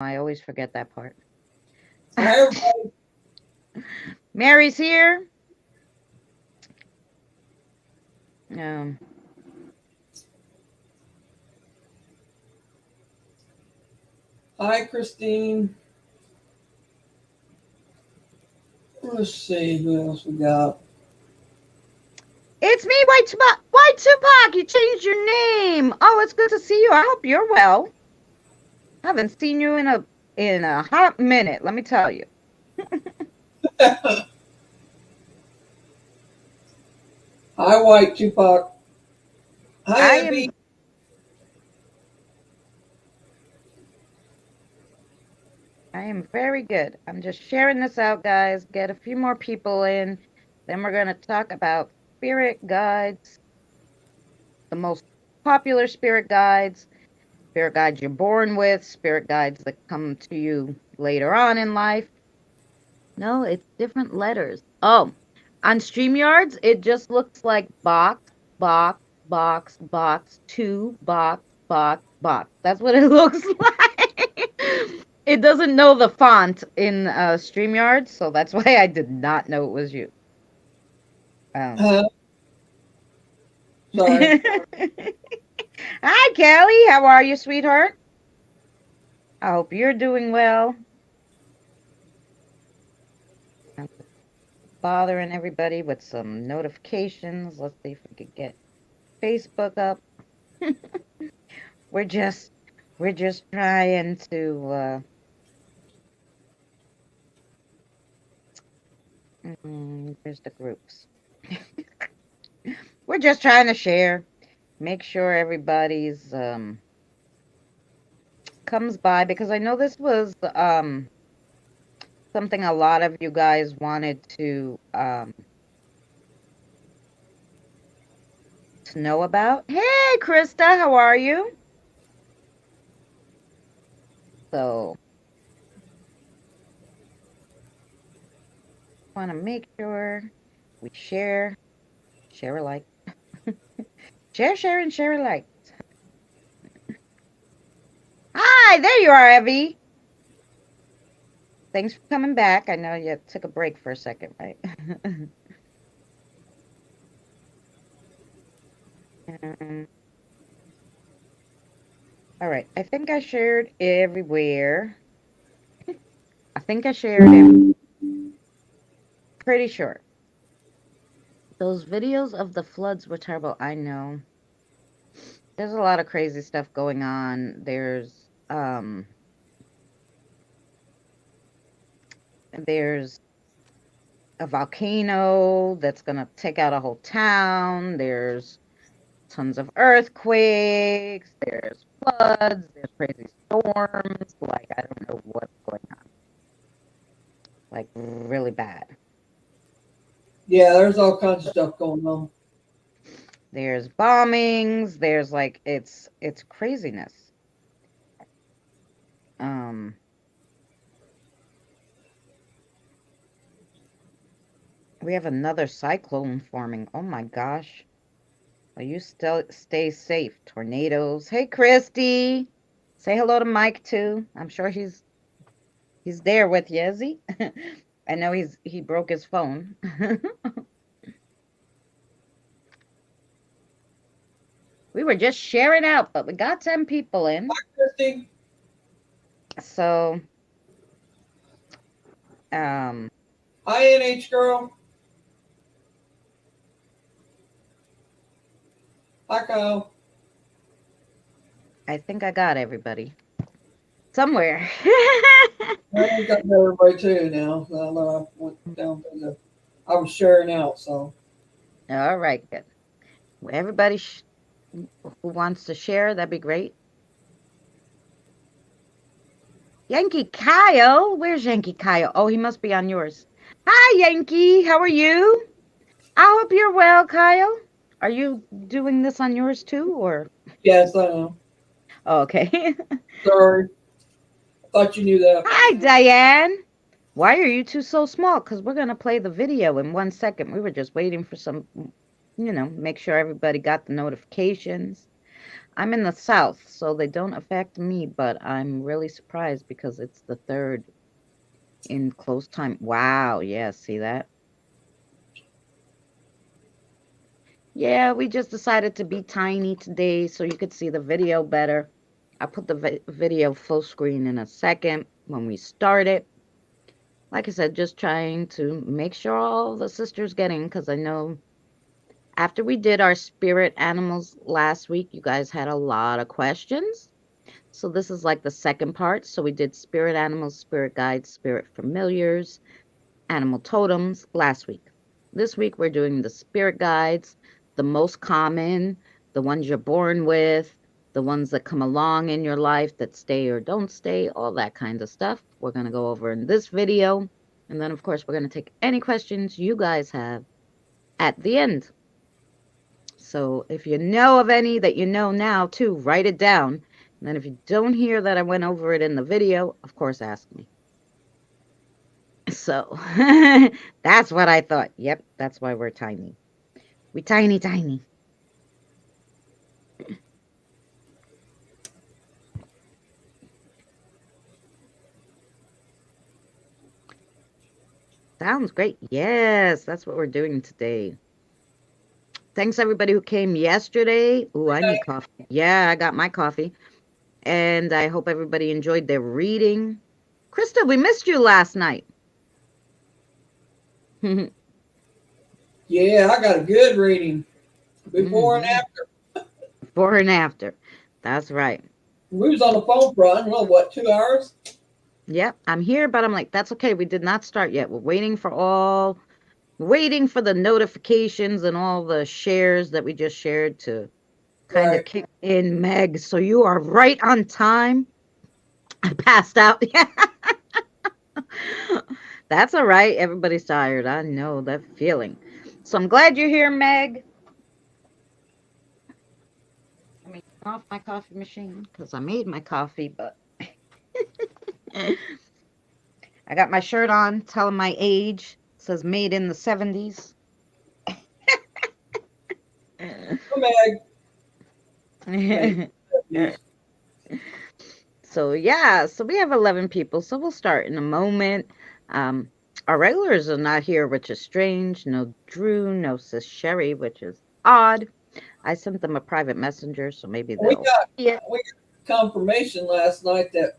I always forget that part. Hi, everybody. Mary's here. Um, Hi, Christine. Let's see who else we got. it's me, White Tupac. White Tupac, you changed your name. Oh, it's good to see you. I hope you're well. I haven't seen you in a hot minute. Let me tell you. Hi, White Tupac. I Hi, am Evie. I am very good. I'm just sharing this out, guys. Get a few more people in. Then we're going to talk about spirit guides, the most popular spirit guides you're born with, spirit guides that come to you later on in life. No, it's different letters. Oh, on StreamYards, it just looks like box, two, box. That's what it looks like. It doesn't know the font in StreamYard, so that's why I did not know it was you. Um. Huh? Sorry. Hi, Kelly. How are you, sweetheart? I hope you're doing well. I'm bothering everybody with some notifications. Let's see if we could get Facebook up. We're just we're just trying to there's the groups. We're just trying to share, make sure everybody's comes by because I know this was something a lot of you guys wanted to know about. Hey, Krista, how are you? So, want to make sure we share alike, share, and share alike. Hi, there you are, Evie. Thanks for coming back. I know you took a break for a second, right? Um, all right. I think I shared everywhere. I think I shared every. Pretty sure. Those videos of the floods were terrible. I know. There's a lot of crazy stuff going on. There's a volcano that's gonna take out a whole town. There's tons of earthquakes. There's floods. There's crazy storms. Like I don't know what's going on. Like really bad. Yeah, there's all kinds of stuff going on. There's bombings. There's like it's craziness. Um, we have another cyclone forming. Oh my gosh. Well, you still stay safe. Tornadoes. Hey, Christy. Say hello to Mike too. I'm sure he's there with you, is he? I know he broke his phone. We were just sharing out, but we got 10 people in. Hi, Christy. So, um, Hi, NH girl. Hi, Kyle. I think I got everybody somewhere. I think I got everybody too now. I went down to the. I was sharing out, so. All right, good. Well, everybody who wants to share, that'd be great. Yankee Kyle, where's Yankee Kyle? Oh, he must be on yours. Hi, Yankee. How are you? I hope you're well, Kyle. Are you doing this on yours too, or? Yes, I know. Oh, okay. Sorry. I thought you knew that. Hi, Diane. Why are you two so small? Because we're going to play the video in 1 second. We were just waiting for some, make sure everybody got the notifications. I'm in the South, so they don't affect me, but I'm really surprised because it's the third in close time. Wow, yeah, see that? Yeah, we just decided to be tiny today so you could see the video better. I put the video full screen in a second when we started. Like I said, just trying to make sure all the sisters getting, because I know after we did our spirit animals last week, you guys had a lot of questions. So this is like the second part. So we did spirit animals, spirit guides, spirit familiars, animal totems last week. This week we're doing the spirit guides, the most common, the ones you're born with, the ones that come along in your life that stay or don't stay, all that kind of stuff. We're going to go over in this video. And then, of course, we're going to take any questions you guys have at the end. So if you know of any that you know now, too, write it down. And then if you don't hear that I went over it in the video, of course, ask me. So that's what I thought. Yep, that's why we're tiny. We tiny, tiny. Sounds great. Yes, that's what we're doing today. Thanks everybody who came yesterday. Ooh, I need coffee. Yeah, I got my coffee. And I hope everybody enjoyed their reading. Krista, we missed you last night. Yeah, I got a good reading before and Hmm. after. Before and after. That's right. We was on the phone for, I don't know, what, 2 hours? Yep, I'm here, but I'm like, that's okay. We did not start yet. We're waiting for the notifications and all the shares that we just shared to kind of Right. kick in, Meg. So you are right on time. I passed out. That's all right. Everybody's tired. I know that feeling. So I'm glad you're here, Meg. Let me turn off my coffee machine because I made my coffee, but I got my shirt on telling my age. It says made in the 70s. Come back. Mate. So yeah, so we have 11 people, so we'll start in a moment. Um, our regulars are not here, which is strange. No Drew, no Sis Sherry, which is odd. I sent them a private messenger, so maybe We they'll got see it. we got confirmation last night that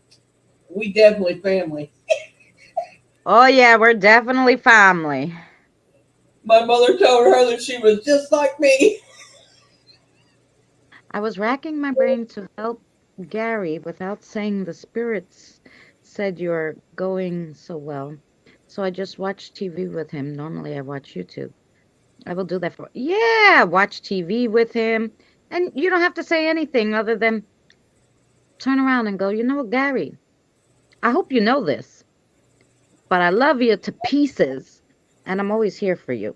we definitely family. Oh yeah, we're definitely family. My mother told her that she was just like me. I was racking my brain to help Gary without saying the spirits said you're going so well. So I just watched TV with him. Normally I watch YouTube. I will do that for, yeah, watch TV with him. And you don't have to say anything other than turn around and go, you know what, Gary, I hope you know this, but I love you to pieces and I'm always here for you.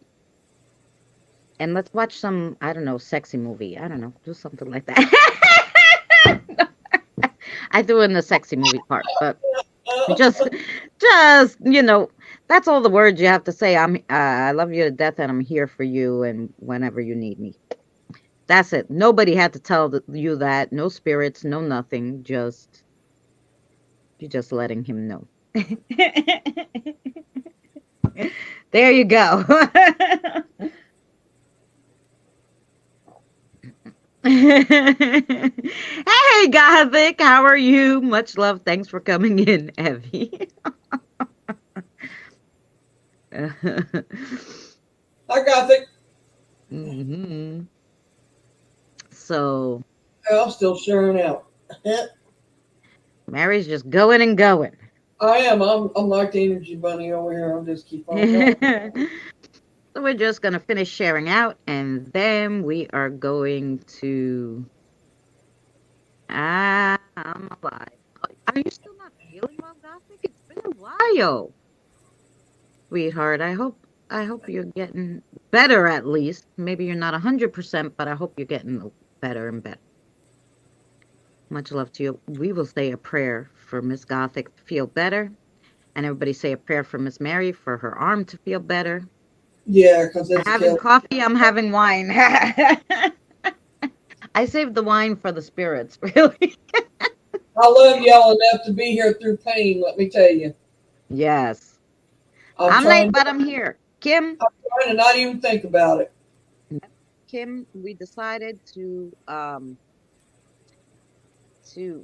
And let's watch some, I don't know, sexy movie. I don't know, do something like that. I threw in the sexy movie part, but just, that's all the words you have to say. I love you to death and I'm here for you and whenever you need me. That's it. Nobody had to tell you that. No spirits, no nothing. Just you just letting him know. There you go. Hey, Gothic, how are you? Much love. Thanks for coming in, Evie. I got the. Hmm. So I'm still sharing out. Mary's just going and going. I am. I'm like the energy bunny over here. I'll just keep on going. So we're just going to finish sharing out and then we are going to. I'm alive. Are you still not feeling well, Gothic? It's been a while, sweetheart. I hope you're getting better at least. Maybe you're not 100%, but I hope you're getting better and better. Much love to you. We will say a prayer for Miss Gothic to feel better, and everybody say a prayer for Miss Mary for her arm to feel better. Yeah, because it's Having killing. coffee, I'm having wine. I saved the wine for the spirits, really. I love y'all enough to be here through pain. Let me tell you, Yes. I'm I'm late, trying. but I'm here. Kim, I'm trying to not even think about it. Kim, we decided to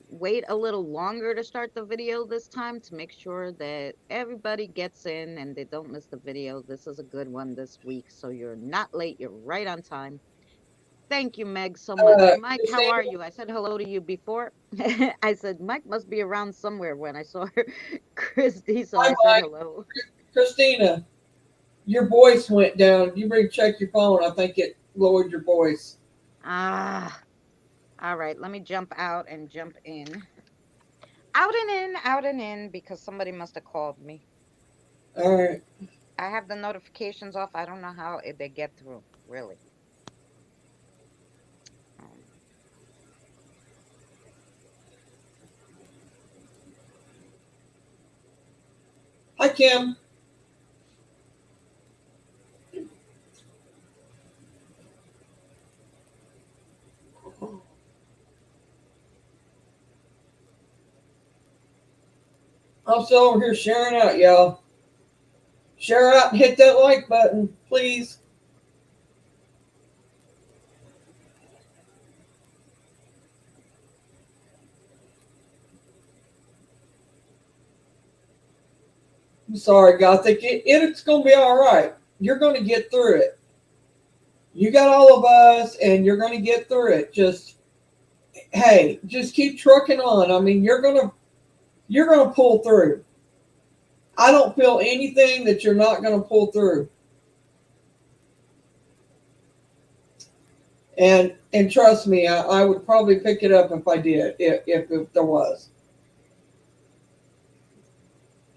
wait a little longer to start the video this time to make sure that everybody gets in and they don't miss the video. This is a good one this week, so you're not late. You're right on time. Thank you, Meg, so much. Mike, how are Christina, you? I said hello to you before. I said Mike must be around somewhere when I saw her, Christy, so hi I said Mike. hello. Christina, your voice went down. You better check your phone. I think it lowered your voice. Ah, all right. Let me jump out and jump in. Out and in, out and in, because somebody must have called me. All right. I have the notifications off. I don't know how they get through, really. Um, Hi Kim. I'm still over here sharing out, y'all. Share out and hit that like button, please. I'm sorry, Gothic. It's going to be all right. You're going to get through it. You got all of us, and you're going to get through it. Just hey, just keep trucking on. I mean, you're gonna pull through. I don't feel anything that you're not going to pull through. And trust me, I would probably pick it up if I did, if there was.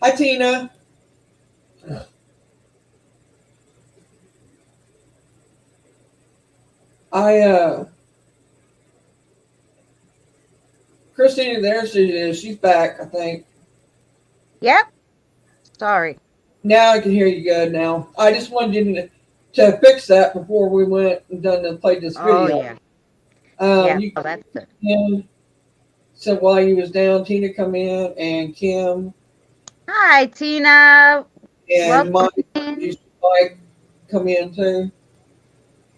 Hi, Tina. I Christina, there she is. She's back, I think. yep. Sorry. Now I can hear you good. Now I just wanted you to fix that before we went and done and played this Oh video. yeah. Yeah. You Oh, that's good. Kim said while you was down, Tina come in and Kim Hi, Tina. and Welcome Mike. You in. see Mike come in too.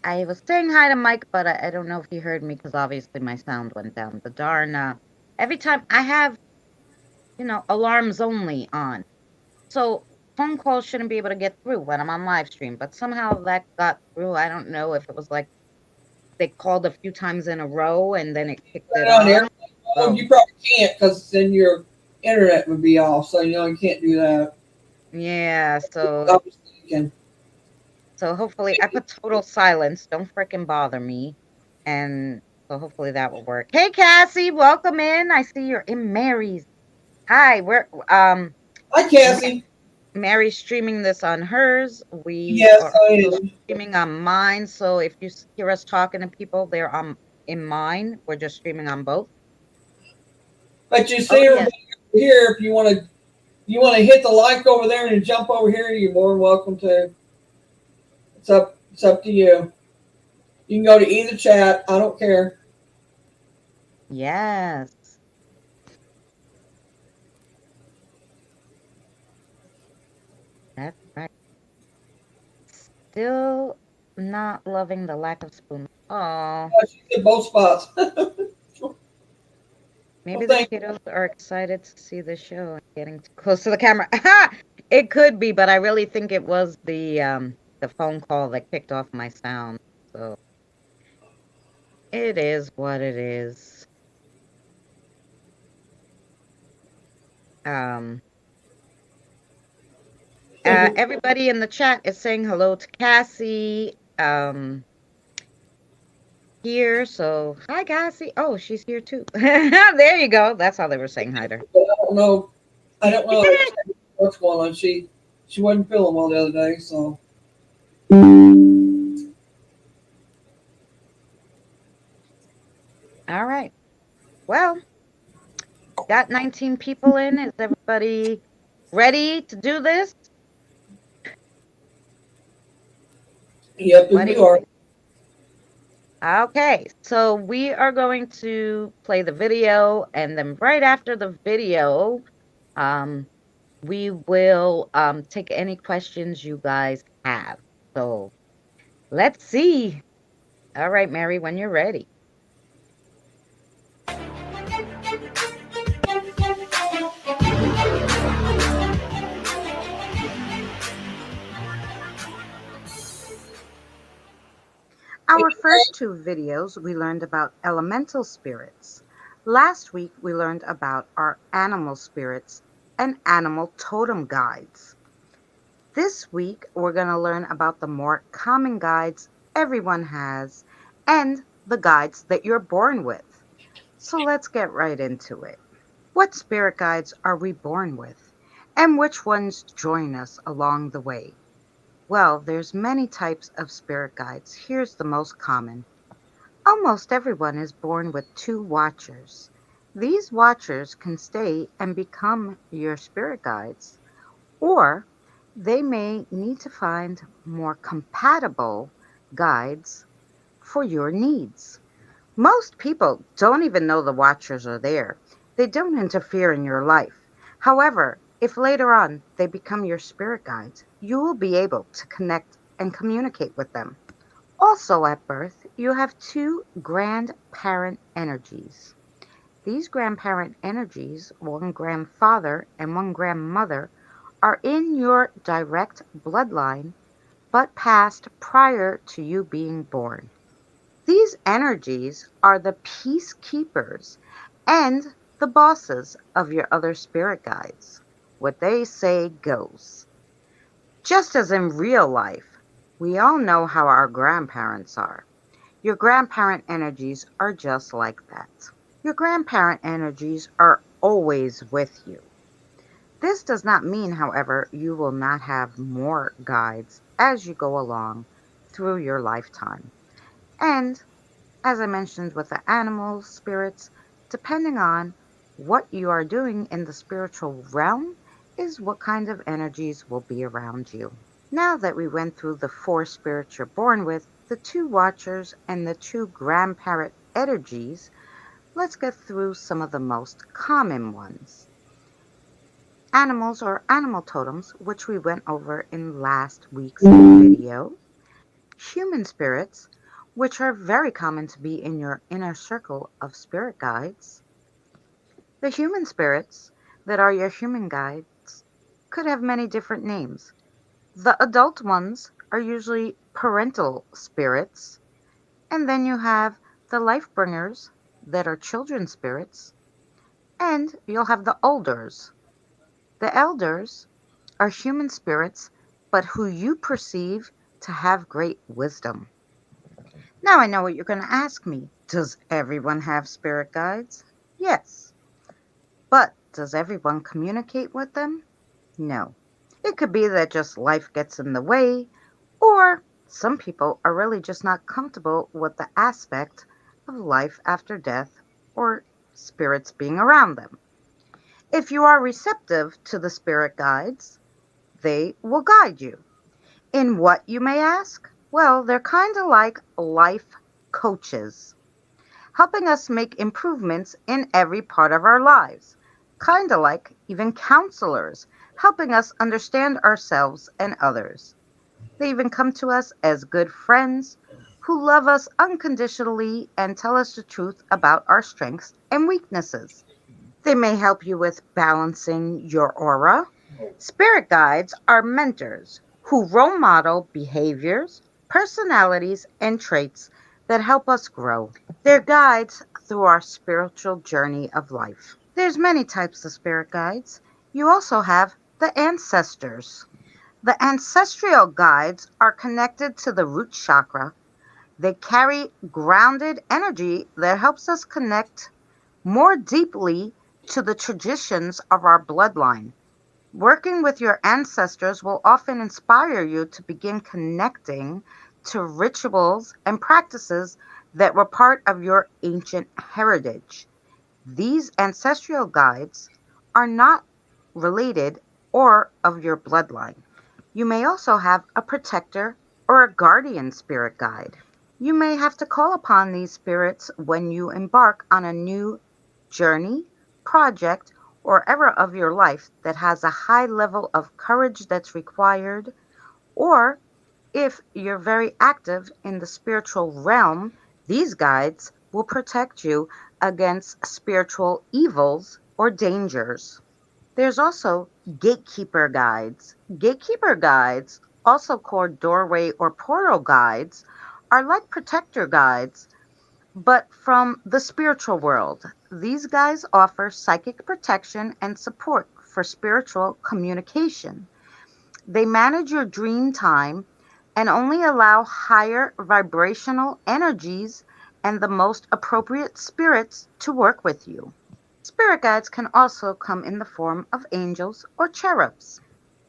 I was saying hi to Mike, but I don't know if he heard me because obviously my sound went down. The darn. Every time I have, alarms only on. So phone calls shouldn't be able to get through when I'm on live stream, but somehow that got through. I don't know if it was like they called a few times in a row and then it kicked it Put it on on. airplane mode. So You probably can't because then your internet would be off. So you can't do that. yeah, I so was thinking. so hopefully I put total silence. Don't fricking bother me. And so hopefully that will work. Hey Cassie, welcome in. I see you're in Mary's. Hi, we're Hi, Ma- Cassie. Mary's streaming this on hers. We Yes, are I also am. streaming on mine. So if you hear us talking to people, they're on in mine. We're just streaming on both. But you Oh see yes. everybody over here. If you want to hit the like over there and jump over here, you're more than welcome to. It's up to you. You can go to either chat. I don't care. Yes. That's right. Still not loving the lack of spoon. Oh, She's in both spots. Well, maybe the thank you. kiddos are excited to see the show and getting too close to the camera. Ha! It could be, but I really think it was the phone call that kicked off my sound. So it is what it is. Um, Everybody in the chat is saying hello to Cassie. Here, so hi Cassie. Oh, she's here too. There you go. That's how they were saying hi to her. I don't know. I don't know what's going on. She wasn't feeling well the other day, so All right. Well, got 19 people in. Is everybody ready to do this? yep, What do we you are. think? Okay, so we are going to play the video, and then right after the video, um, we will take any questions you guys have. So let's see. All right, Mary, when you're ready. Our first two videos, we learned about elemental spirits. Last week, we learned about our animal spirits and animal totem guides. This week, we're going to learn about the more common guides everyone has and the guides that you're born with. So let's get right into it. What spirit guides are we born with? And which ones join us along the way? Well, there's many types of spirit guides. Here's the most common. Almost everyone is born with two watchers. These watchers can stay and become your spirit guides, or they may need to find more compatible guides for your needs. Most people don't even know the watchers are there. They don't interfere in your life. However, if later on they become your spirit guides, you will be able to connect and communicate with them. Also, at birth, you have two grandparent energies. These grandparent energies, one grandfather and one grandmother, are in your direct bloodline but passed prior to you being born. These energies are the peacekeepers and the bosses of your other spirit guides. What they say goes. Just as in real life, we all know how our grandparents are. Your grandparent energies are just like that. Your grandparent energies are always with you. This does not mean, however, you will not have more guides as you go along through your lifetime. And as I mentioned with the animal spirits, depending on what you are doing in the spiritual realm, is what kind of energies will be around you. Now that we went through the four spirits you're born with, the two watchers, and the two grandparent energies, let's get through some of the most common ones. Animals or animal totems, which we went over in last week's video. Human spirits, which are very common to be in your inner circle of spirit guides. The human spirits that are your human guides could have many different names. The adult ones are usually parental spirits, and then you have the life bringers that are children spirits, and you'll have the elders. The elders are human spirits, but who you perceive to have great wisdom. Now I know what you're going to ask me. Does everyone have spirit guides? Yes. But does everyone communicate with them? No. It could be that just life gets in the way, or some people are really just not comfortable with the aspect of life after death or spirits being around them. If you are receptive to the spirit guides, they will guide you. In what, you may ask? Well, they're kind of like life coaches, helping us make improvements in every part of our lives. Kind of like even counselors, helping us understand ourselves and others. They even come to us as good friends who love us unconditionally and tell us the truth about our strengths and weaknesses. They may help you with balancing your aura. Spirit guides are mentors who role model behaviors, personalities, and traits that help us grow. They're guides through our spiritual journey of life. There's many types of spirit guides. You also have the ancestors. The ancestral guides are connected to the root chakra. They carry grounded energy that helps us connect more deeply to the traditions of our bloodline. Working with your ancestors will often inspire you to begin connecting to rituals and practices that were part of your ancient heritage. These ancestral guides are not related or of your bloodline. You may also have a protector or a guardian spirit guide. You may have to call upon these spirits when you embark on a new journey, project, or era of your life that has a high level of courage that's required, or if you're very active in the spiritual realm, these guides will protect you against spiritual evils or dangers. There's also gatekeeper guides. Gatekeeper guides, also called doorway or portal guides, are like protector guides, but from the spiritual world. These guys offer psychic protection and support for spiritual communication. They manage your dream time and only allow higher vibrational energies and the most appropriate spirits to work with you. Spirit guides can also come in the form of angels or cherubs.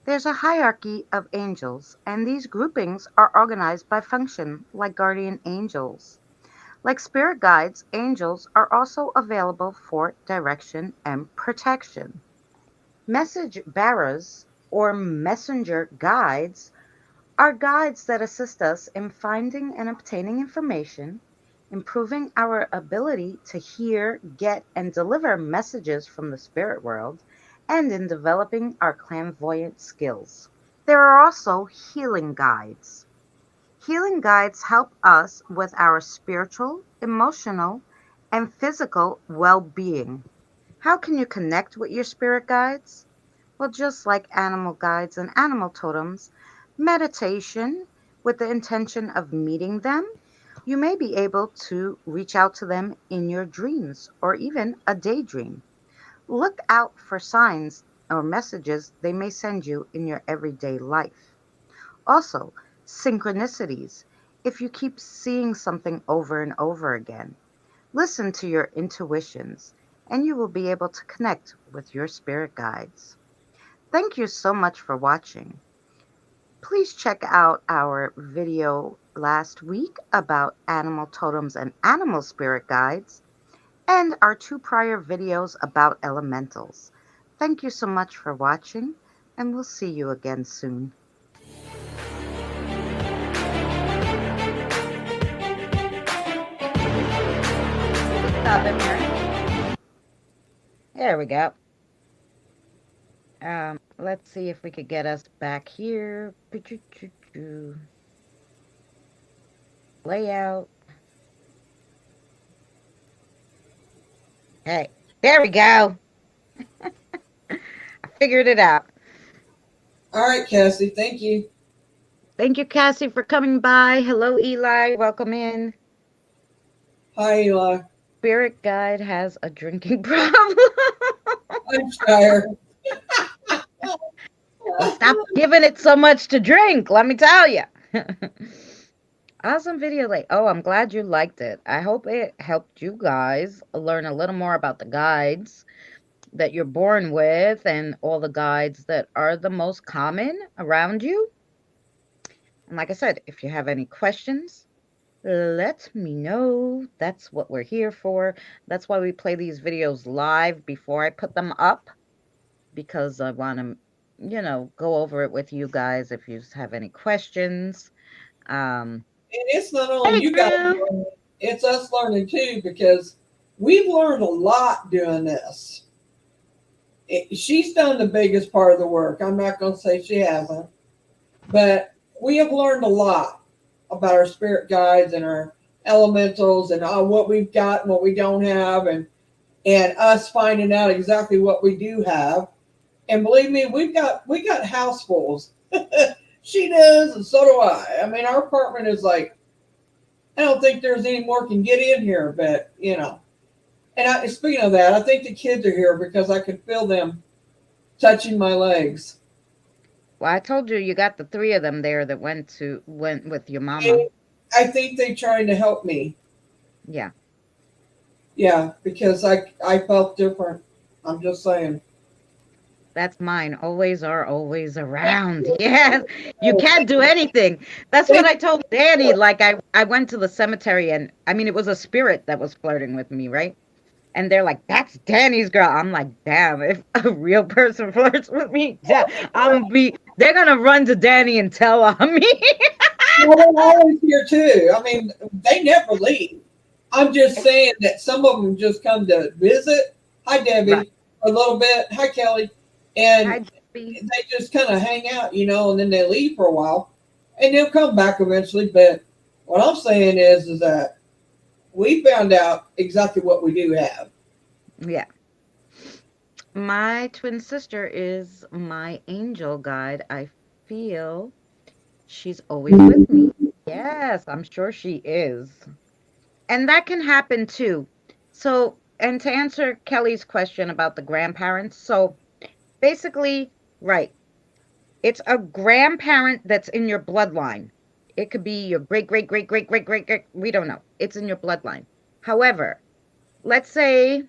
There's a hierarchy of angels, and these groupings are organized by function, like guardian angels. Like spirit guides, angels are also available for direction and protection. Message bearers or messenger guides are guides that assist us in finding and obtaining information, improving our ability to hear, get, and deliver messages from the spirit world, and in developing our clairvoyant skills. There are also healing guides. Healing guides help us with our spiritual, emotional, and physical well being. How can you connect with your spirit guides? Well, just like animal guides and animal totems, meditation with the intention of meeting them, you may be able to reach out to them in your dreams or even a daydream. Look out for signs or messages they may send you in your everyday life. Also, synchronicities. If you keep seeing something over and over again, listen to your intuitions and you will be able to connect with your spirit guides. Thank you so much for watching. Please check out our video last week about animal totems and animal spirit guides, and our two prior videos about elementals. Thank you so much for watching, and we'll see you again soon. Stop it, Mary. There we go. Let's see if we could get us back here. Layout. Hey, there we go. I figured it out. All right, Cassie. Thank you. Thank you, Cassie, for coming by. Hello, Eli. Welcome in. Hi, Eli. Spirit guide has a drinking problem. I'm tired. Well, stop giving it so much to drink, let me tell you. Awesome video, like, oh, I'm glad you liked it. I hope it helped you guys learn a little more about the guides that you're born with and all the guides that are the most common around you. And like I said, if you have any questions, let me know. That's what we're here for. That's why we play these videos live before I put them up, because I want to, go over it with you guys if you have any questions. Um, And it's not only hey, you guys Drew. learning, it's us learning too because we've learned a lot doing this. She's done the biggest part of the work. I'm not going to say she hasn't, but we have learned a lot about our spirit guides and our elementals and what we've got and what we don't have, and us finding out exactly what we do have. And believe me, we got housefuls. She does, and so do I. I mean, our apartment is like, I don't think there's any more can get in here, but you know. And speaking of that, I think the kids are here because I could feel them touching my legs. Well, I told you you got the three of them there that went with your mama. And I think they're trying to help me. Yeah, Yeah, because I felt different. I'm just saying. that's mine. Always are always around. Yes, you can't do anything. That's what Thank I told Danny. Like I went to the cemetery, and I mean it was a spirit that was flirting with me, right? And they're like, "That's Danny's girl." I'm like, "Damn! If a real person flirts with me, I'm gonna be. They're gonna run to Danny and tell on me." Well, they're always here too. I mean, they never leave. I'm just saying that some of them just come to visit. Hi, Right. Debbie. A little bit. Hi, Kelly. And Hi, Debbie. they just kind of hang out, and then they leave for a while, and they'll come back eventually. But what I'm saying is that we found out exactly what we do have. Yeah. My twin sister is my angel guide. I feel she's always with me. Yes, I'm sure she is. And that can happen too. So, and to answer Kelly's question about the grandparents, so basically, right, it's a grandparent that's in your bloodline. It could be your great, great, great, great, great, great, great, we don't know. It's in your bloodline. However, let's say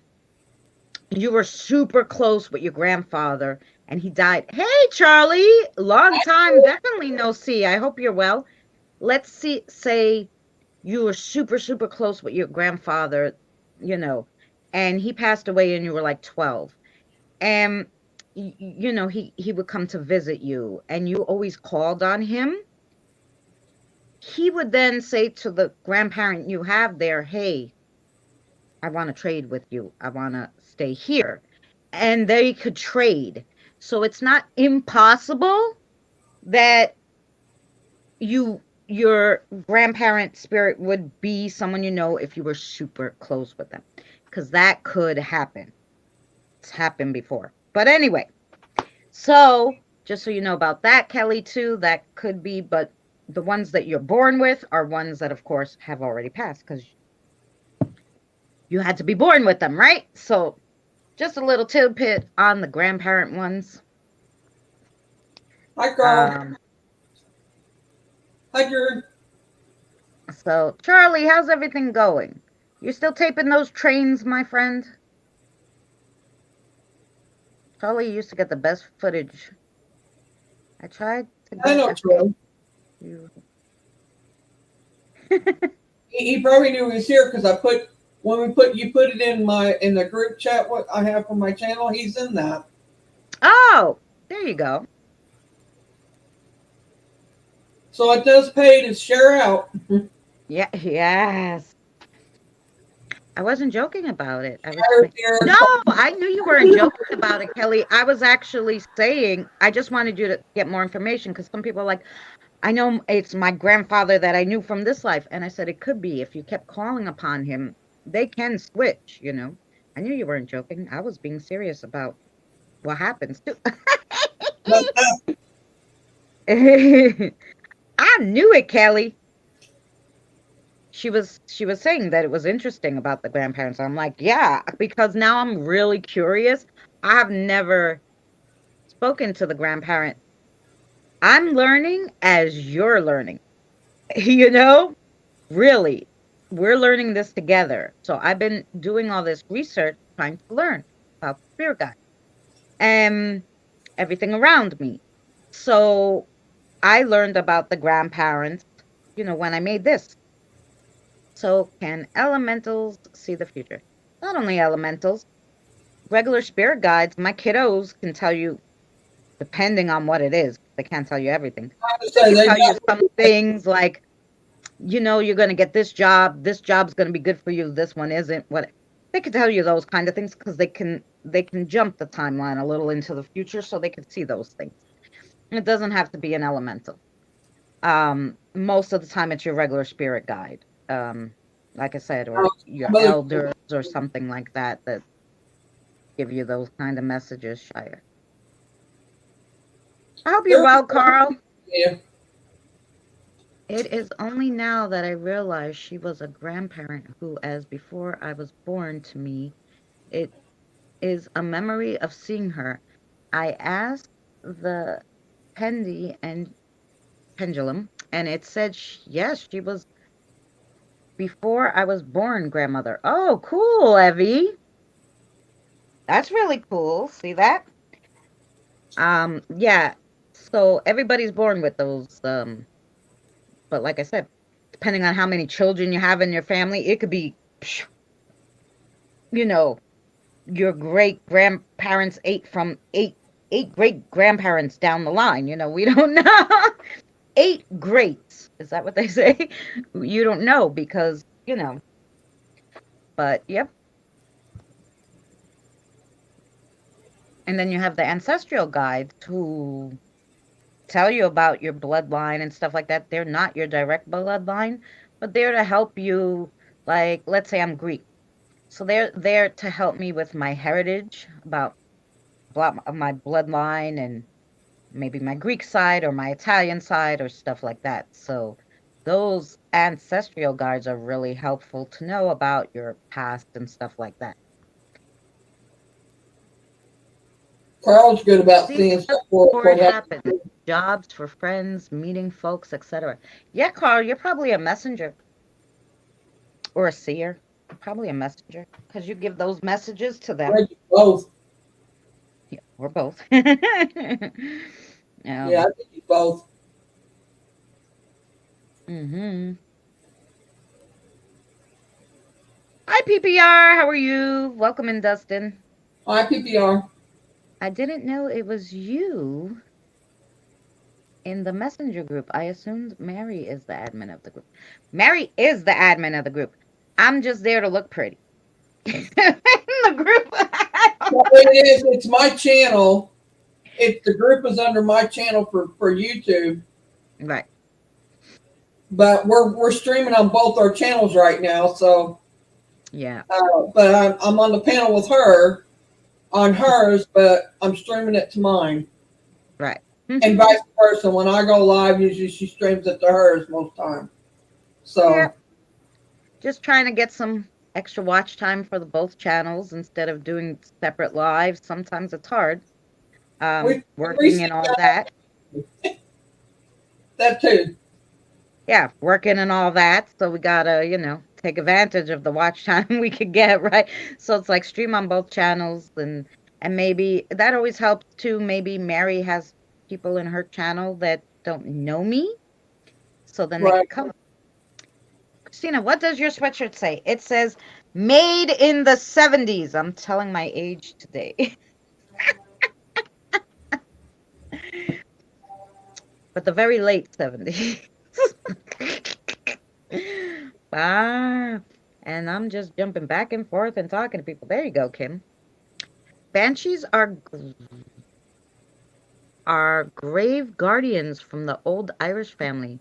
you were super close with your grandfather and he died. Hey, Charlie, long time, definitely no see. I hope you're well. Let's see, say you were super, super close with your grandfather, you know, and he passed away and you were like 12. And he would come to visit you and you always called on him. He would then say to the grandparent you have there, hey, I want to trade with you. I want to stay here. And they could trade. So it's not impossible that your grandparent spirit would be someone you know if you were super close with them. Because that could happen. It's happened before. But anyway, so just so you know about that, Kelly, too, that could be, but the ones that you're born with are ones that, of course, have already passed because you had to be born with them, right? So just a little tidbit on the grandparent ones. Hi, Carl. Um, Hi, Drew. so Charlie, how's everything going? You still taping those trains, my friend? Charlie used to get the best footage. I tried to I get know, a Troy. few. He probably knew he was here because I put when we put you put it in the group chat what I have for my channel. He's in that. Oh, there you go. So it does pay to share out. Yeah, yes. I wasn't joking about it. I was Share, saying, share. no, I knew you weren't joking about it, Kelly. I was actually saying, I just wanted you to get more information because some people are like, I know it's my grandfather that I knew from this life. And I said, it could be if you kept calling upon him, they can switch. I knew you weren't joking. I was being serious about what happens too. I knew it, Kelly. She was saying that it was interesting about the grandparents. I'm like, yeah, because now I'm really curious. I have never spoken to the grandparent. I'm learning as you're learning. you know, really, we're learning this together. So I've been doing all this research trying to learn about spirit guide and everything around me. So I learned about the grandparents, when I made this. So, can elementals see the future? Not only elementals, regular spirit guides, my kiddos can tell you, depending on what it is, they can't tell you everything. They Say can they tell you got some things like, you're going to get this job's going to be good for you, this one isn't. What they can tell you those kind of things because they can jump the timeline a little into the future so they can see those things. It doesn't have to be an elemental. Most of the time it's your regular spirit guide. Like I said, or your mother. elders or something like that give you those kind of messages, Shire. I hope you're They're well, Carl. yeah. It is only now that I realize she was a grandparent who, as before I was born to me, it is a memory of seeing her. I asked the pendulum, and it said, yes, she was before I was born, grandmother. Oh, cool, Evie. That's really cool. See that? Yeah. So everybody's born with those. But like I said, depending on how many children you have in your family, it could be, you know, your great grandparents ate from eight great grandparents down the line. We don't know. eight greats. Is that what they say? You don't know because, but yep. And then you have the ancestral guides who tell you about your bloodline and stuff like that. They're not your direct bloodline, but they're to help you. Like, let's say I'm Greek. So they're there to help me with my heritage, about my bloodline and maybe my Greek side or my Italian side or stuff like that. So those ancestral guides are really helpful to know about your past and stuff like that. Carl's good about See seeing stuff before what it happened. happens. Jobs for friends, meeting folks, etc. Yeah, Carl, you're probably a messenger or a seer. Probably a messenger because you give those messages to them. Both. Yeah, or both. Yeah, um, I think he's both. hmm Hi, PPR. How are you? Welcome in, Dustin. Hi, PPR. I didn't know it was you in the messenger group. I assumed Mary is the admin of the group. Mary is the admin of the group. I'm just there to look pretty. In the group. Well, it is. It's my channel. It the group is under my channel for YouTube, Right. but we're streaming on both our channels right now. So, Yeah. but I'm on the panel with her on hers, but I'm streaming it to mine, Right. and vice versa. When I go live, usually she streams it to hers most time. Yeah. So Just trying to get some extra watch time for the both channels instead of doing separate lives. Sometimes it's hard. we Working appreciate and all that. that too. Yeah, working and all that. So we gotta, take advantage of the watch time we could get, right? So it's like stream on both channels, and maybe that always helps too. Maybe Mary has people in her channel that don't know me, so then they Right. could come. Christina, what does your sweatshirt say? It says made in the 70s. I'm telling my age today. But the very late 70s. Ah, and I'm just jumping back and forth and talking to people. There you go, Kim. Banshees are grave guardians from the old Irish family.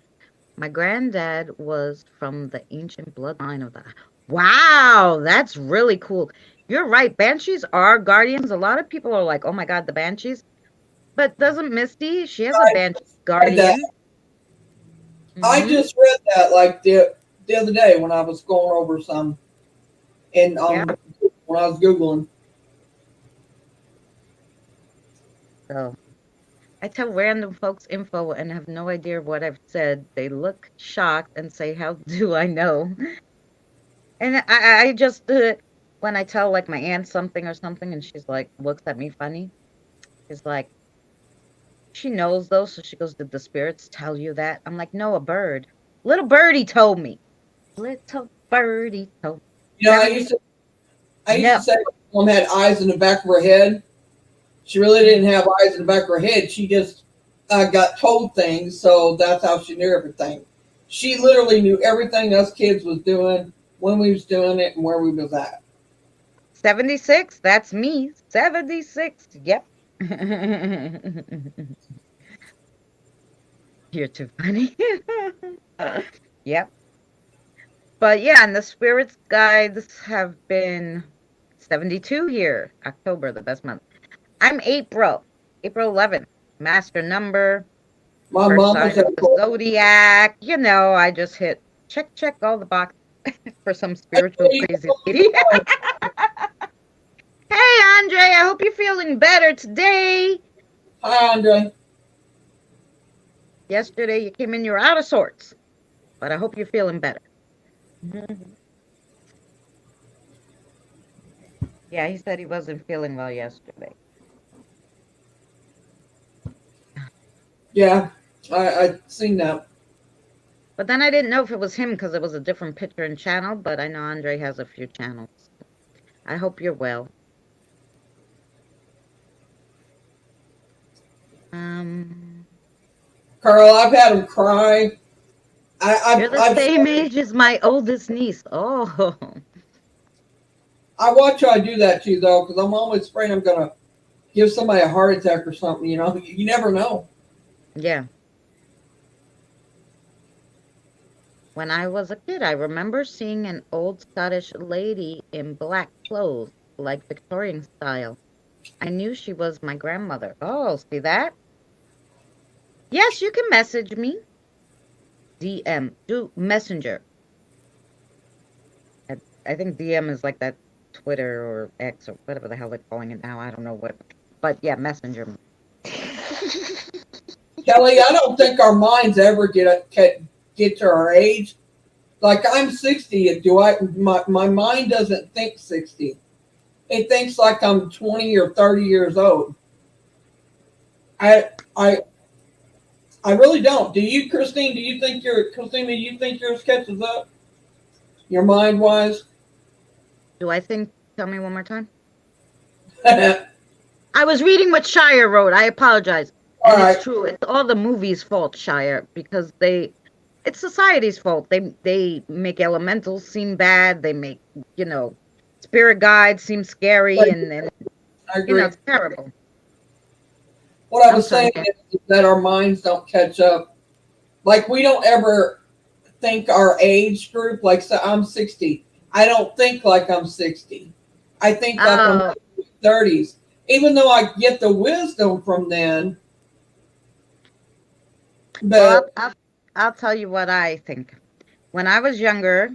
My granddad was from the ancient bloodline of the. Wow, that's really cool. You're right. Banshees are guardians. A lot of people are like, "Oh my God, the banshees." But doesn't Misty? She has a I banshee read that. guardian. I Mm-hmm. just read that like the other day when I was going over some and Yeah. when I was googling. So I tell random folks info and have no idea what I've said. They look shocked and say, "How do I know?" And I just when I tell like my aunt something or something, and she's like looks at me funny. She's like, she knows though, so she goes, "Did the spirits tell you that?" I'm like, "No, a bird. Little birdie told me. Little birdie told me." You know, 70. I used to No. say my mom had eyes in the back of her head. She really Mm. didn't have eyes in the back of her head. She just got told things, so that's how she knew everything. She literally knew everything us kids was doing, when we was doing it, and where we was at. 76. That's me. 76. Yep. You're too funny. Yep. But yeah, and the spirits guides have been 72 here. October, the best month. I'm April. April 11th. Master number, My first mom was sign of at the zodiac. I just hit check all the boxes for some spiritual crazy lady. Hey, Andre, I hope you're feeling better today. Hi, Andre. Yesterday you came in, you're out of sorts, but I hope you're feeling better. Mhm. Yeah, he said he wasn't feeling well yesterday. Yeah, I seen that. But then I didn't know if it was him because it was a different picture and channel, but I know Andre has a few channels. I hope you're well. Um, Carl, I've had them cry. You're the I've same age as my oldest niece. Oh, I watch how I do that too, though, because I'm always afraid I'm gonna give somebody a heart attack or something. You know, you never know. yeah. When I was a kid, I remember seeing an old Scottish lady in black clothes, like Victorian style. I knew she was my grandmother. Oh, see that? Yes, you can message me. DM. Do Messenger. I, I think DM is like that Twitter or X or whatever the hell they're calling it now. I don't know what. But yeah, Messenger. Kelly, I don't think our minds ever get to our age. Like I'm 60, and do I? My mind doesn't think 60. It thinks like I'm 20 or 30 years old. I I I really don't. Do you, Christine? Do you think you're Christina? Do you think yours catches up? Your mind wise? Do I think? Tell me one more time. All I was reading what Shire wrote. I apologize. And it's right. true. It's all the movies' fault, Shire, because it's society's fault. They make elementals seem bad. They make, you know, spirit guides seem scary and I agree. it's terrible. What I I'm was sorry, saying Dan. is that our minds don't catch up. Like we don't ever think our age group. Like so I'm 60. I don't think like I'm 60. I think like I'm Oh, 30s. Even though I get the wisdom from then, well, but I'll tell you what I think. When I was younger,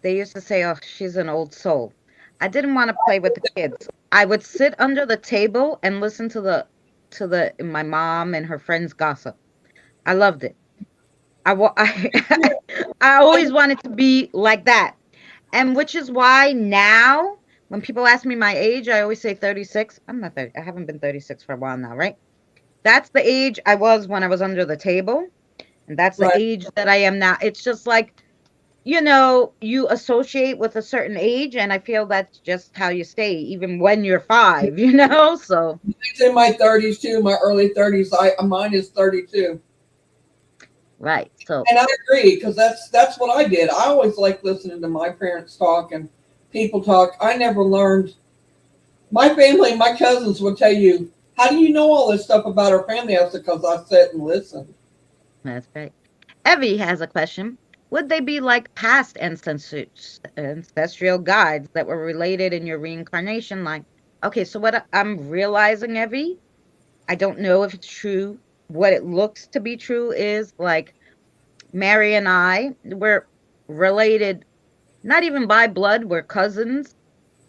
they used to say, "Oh, she's an old soul." I didn't want to play with the kids. I would sit under the table and listen to the my mom and her friends gossip. I loved it. I I always wanted to be like that. And which is why now when people ask me my age, I always say 36. I'm not 30. I haven't been 36 for a while now, right? That's the age I was when I was under the table, and that's the right, age that I am now. It's just like you associate with a certain age, and I feel that's just how you stay, even when you're five, So, it's in my 30s too, my early 30s. I mine is 32. right. So, And I agree because that's what I did. I always liked listening to my parents talk and people talk. I never learned. My family, my cousins would tell you, "How do you know all this stuff about our family?" I said, "Because I sit and listen." that's right. Evie has a question. Would they be like past ancestral guides that were related in your reincarnation line? Okay, so what I'm realizing, Evie, I don't know if it's true. What it looks to be true is like Mary and I, we're related, not even by blood, we're cousins.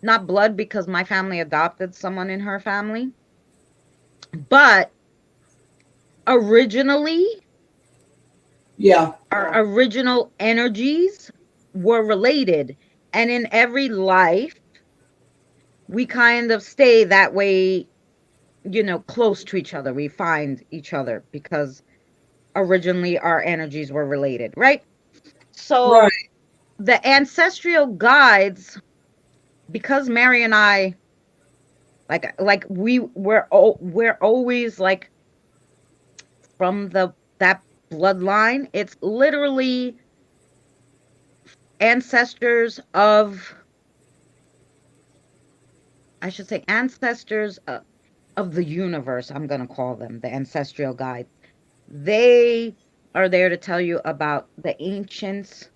Not blood because my family adopted someone in her family, but originally, Yeah, our original energies were related. And in every life, we kind of stay that way, close to each other. We find each other because originally our energies were related, right? right. So the ancestral guides, because Mary and I, like we're always like from that bloodline. It's literally ancestors of, I should say, ancestors of the universe. I'm going to call them the ancestral guides. They are there to tell you about the ancients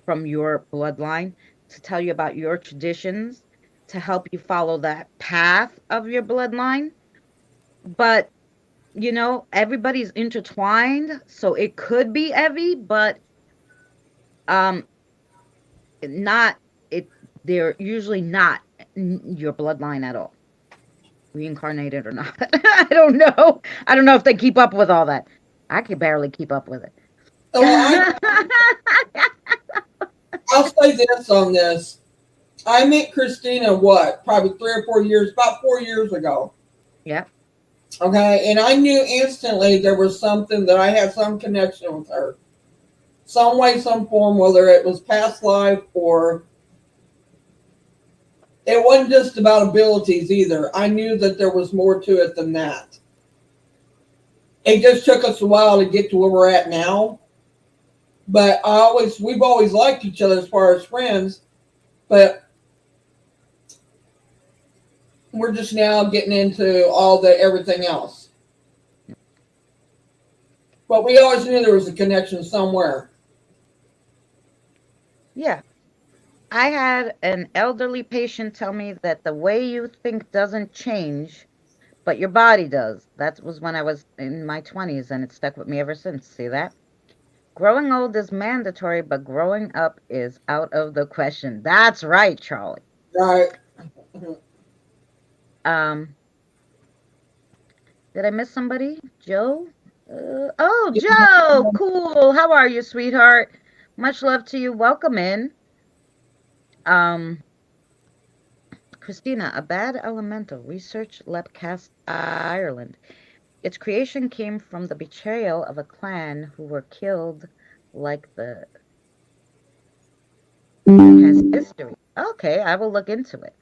from your bloodline, to tell you about your traditions, to help you follow that path of your bloodline. But everybody's intertwined, so it could be Evie, but um not it they're usually not your bloodline at all, reincarnated or not. I don't know if they keep up with all that. I could barely keep up with Well, it. I'll say this on this. I met Christina what, probably 3 or 4 years, about 4 years ago. Yeah. Okay, and I knew instantly there was something that I had some connection with her, some way, some form, whether it was past life or it wasn't just about abilities either. I knew that there was more to it than that. It just took us a while to get to where we're at now. But we've always liked each other as far as friends. But we're just now getting into all the everything else. But we always knew there was a connection somewhere. Yeah. I had an elderly patient tell me that the way you think doesn't change, but your body does. That was when I was in my 20s, and it stuck with me ever since. See that? Growing old is mandatory, but growing up is out of the question. That's right, Charlie. Right. Um, did I miss somebody? Joe? Oh, Yeah. Joe! Cool. How are you, sweetheart? Much love to you. Welcome in. Um, Christina, a bad elemental. Research Lepcast, Ireland. Its creation came from the betrayal of a clan who were killed like the has history. Okay, I will look into it.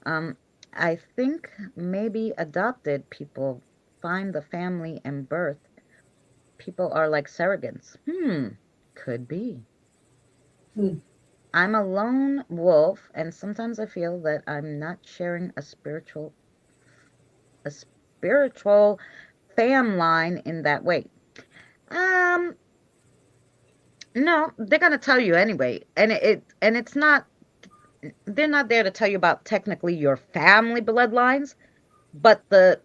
Um, I think maybe adopted people find the family and birth. People are like surrogates. Could be. Hmm. I'm a lone wolf, and sometimes I feel that I'm not sharing a spiritual fam line in that way. Um, no, they're gonna tell you anyway, and it's not. They're not there to tell you about technically your family bloodlines, but the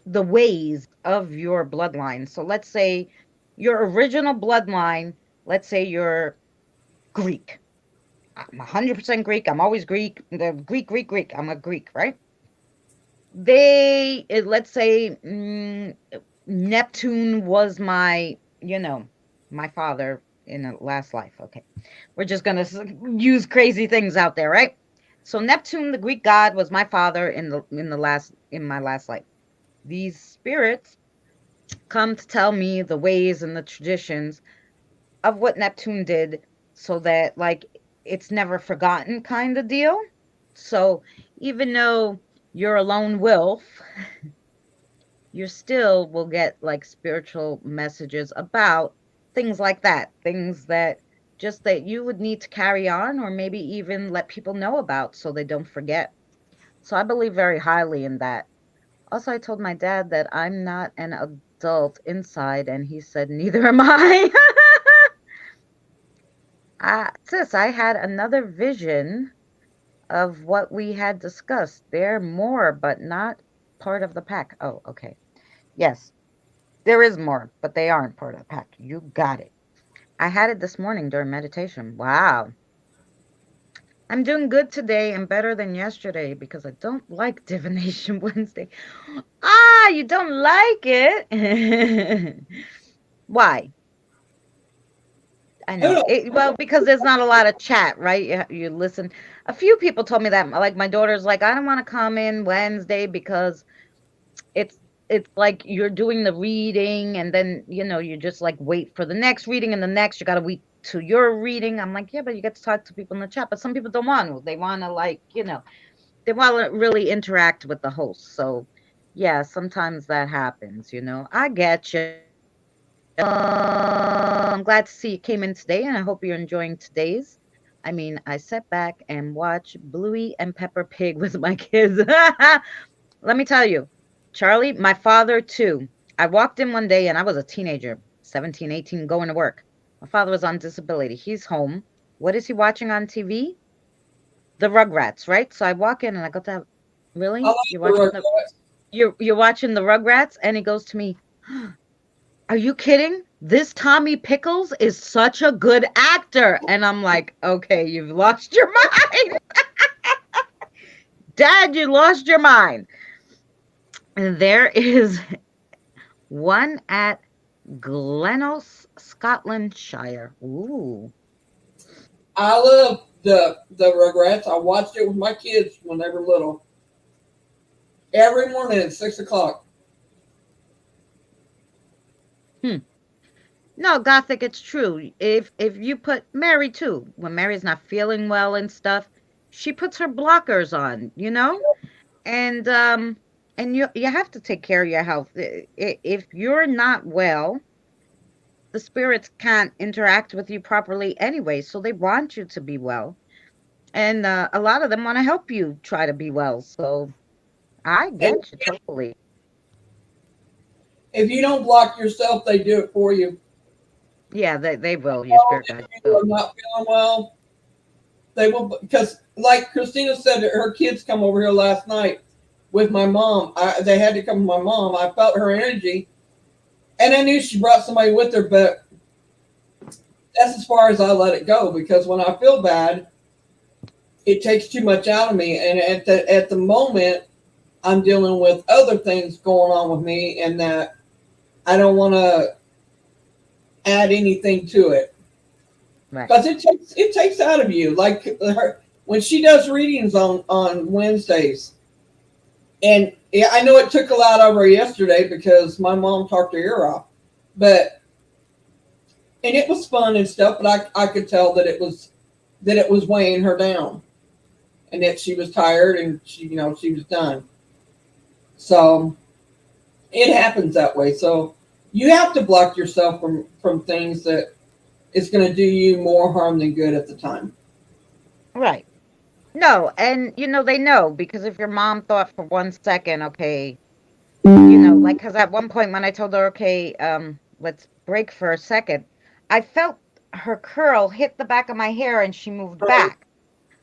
ways of your bloodline. So let's say your original bloodline. Let's say you're Greek. I'm 100% Greek. I'm always Greek. The Greek, Greek, Greek. I'm a Greek, right? Let's say Neptune was my father in a last life. Okay. We're just going to use crazy things out there, right? So Neptune, the Greek god, was my father in my last life. These spirits come to tell me the ways and the traditions of what Neptune did so that like it's never forgotten kind of deal. So even though you're a lone wolf, you still will get like spiritual messages about things like that, things that just that you would need to carry on or maybe even let people know about so they don't forget. So I believe very highly in that. Also, I told my dad that I'm not an adult inside, and he said, neither am I. Sis, I had another vision of what we had discussed. They're more, but not part of the pack. Oh, okay. Yes, there is more, but they aren't part of the pack. You got it. I had it this morning during meditation. Wow. I'm doing good today and better than yesterday because I don't like Divination Wednesday. Ah, you don't like it? Why? I Who know. don't? Well, because there's not a lot of chat, right? You listen. A few people told me that. Like my daughter's like, I don't want to come in Wednesday because it's it's like you're doing the reading and then, you just like wait for the next reading and the next you got to wait to your reading. I'm like, yeah, but you get to talk to people in the chat. But some people don't want to. They want to like, they want to really interact with the host. So, yeah, sometimes that happens. I get you. I'm glad to see you came in today, and I hope you're enjoying today's. I mean, I sat back and watched Bluey and Pepper Pig with my kids. Let me tell you, Charlie, my father too. I walked in one day and I was a teenager, 17, 18, going to work. My father was on disability. He's home. What is he watching on TV? The Rugrats, right? So I walk in and I go to, I really? like the Rugrats. You're watching the Rugrats? And he goes to me, are you kidding? This Tommy Pickles is such a good actor. And I'm like, okay, you've lost your mind. Dad, you lost your mind. And there is one at Glenos, Scotlandshire. Ooh. I love the Rugrats. I watched it with my kids when they were little. Every morning at 6 o'clock. Hmm. No, Gothic, it's true. If you put Mary too, when Mary's not feeling well and stuff, she puts her blockers on, and And you have to take care of your health. If you're not well, the spirits can't interact with you properly anyway, so they want you to be well. And a lot of them want to help you try to be well. So I And get you totally. if you don't block yourself, they do it for you. Yeah, they will. Your Know spirit guides if you will. are not feeling well, they will, because like Christina said, that her kids come over here last night with my mom. They had to come with my mom. I felt her energy, and I knew she brought somebody with her, but that's as far as I let it go because when I feel bad, it takes too much out of me. And at the moment, I'm dealing with other things going on with me, and that I don't want to add anything to it Right. because it takes out of you. Like when she does readings on Wednesdays, and yeah, I know it took a lot of her yesterday because my mom talked her ear off, but and it was fun and stuff. But I could tell that it was weighing her down, and that she was tired and she was done. So it happens that way. So you have to block yourself from things that is going to do you more harm than good at the time. Right. No, and they know because if your mom thought for 1 second, okay, like, because at one point when I told her, okay, let's break for a second, I felt her curl hit the back of my hair and she moved Right. back.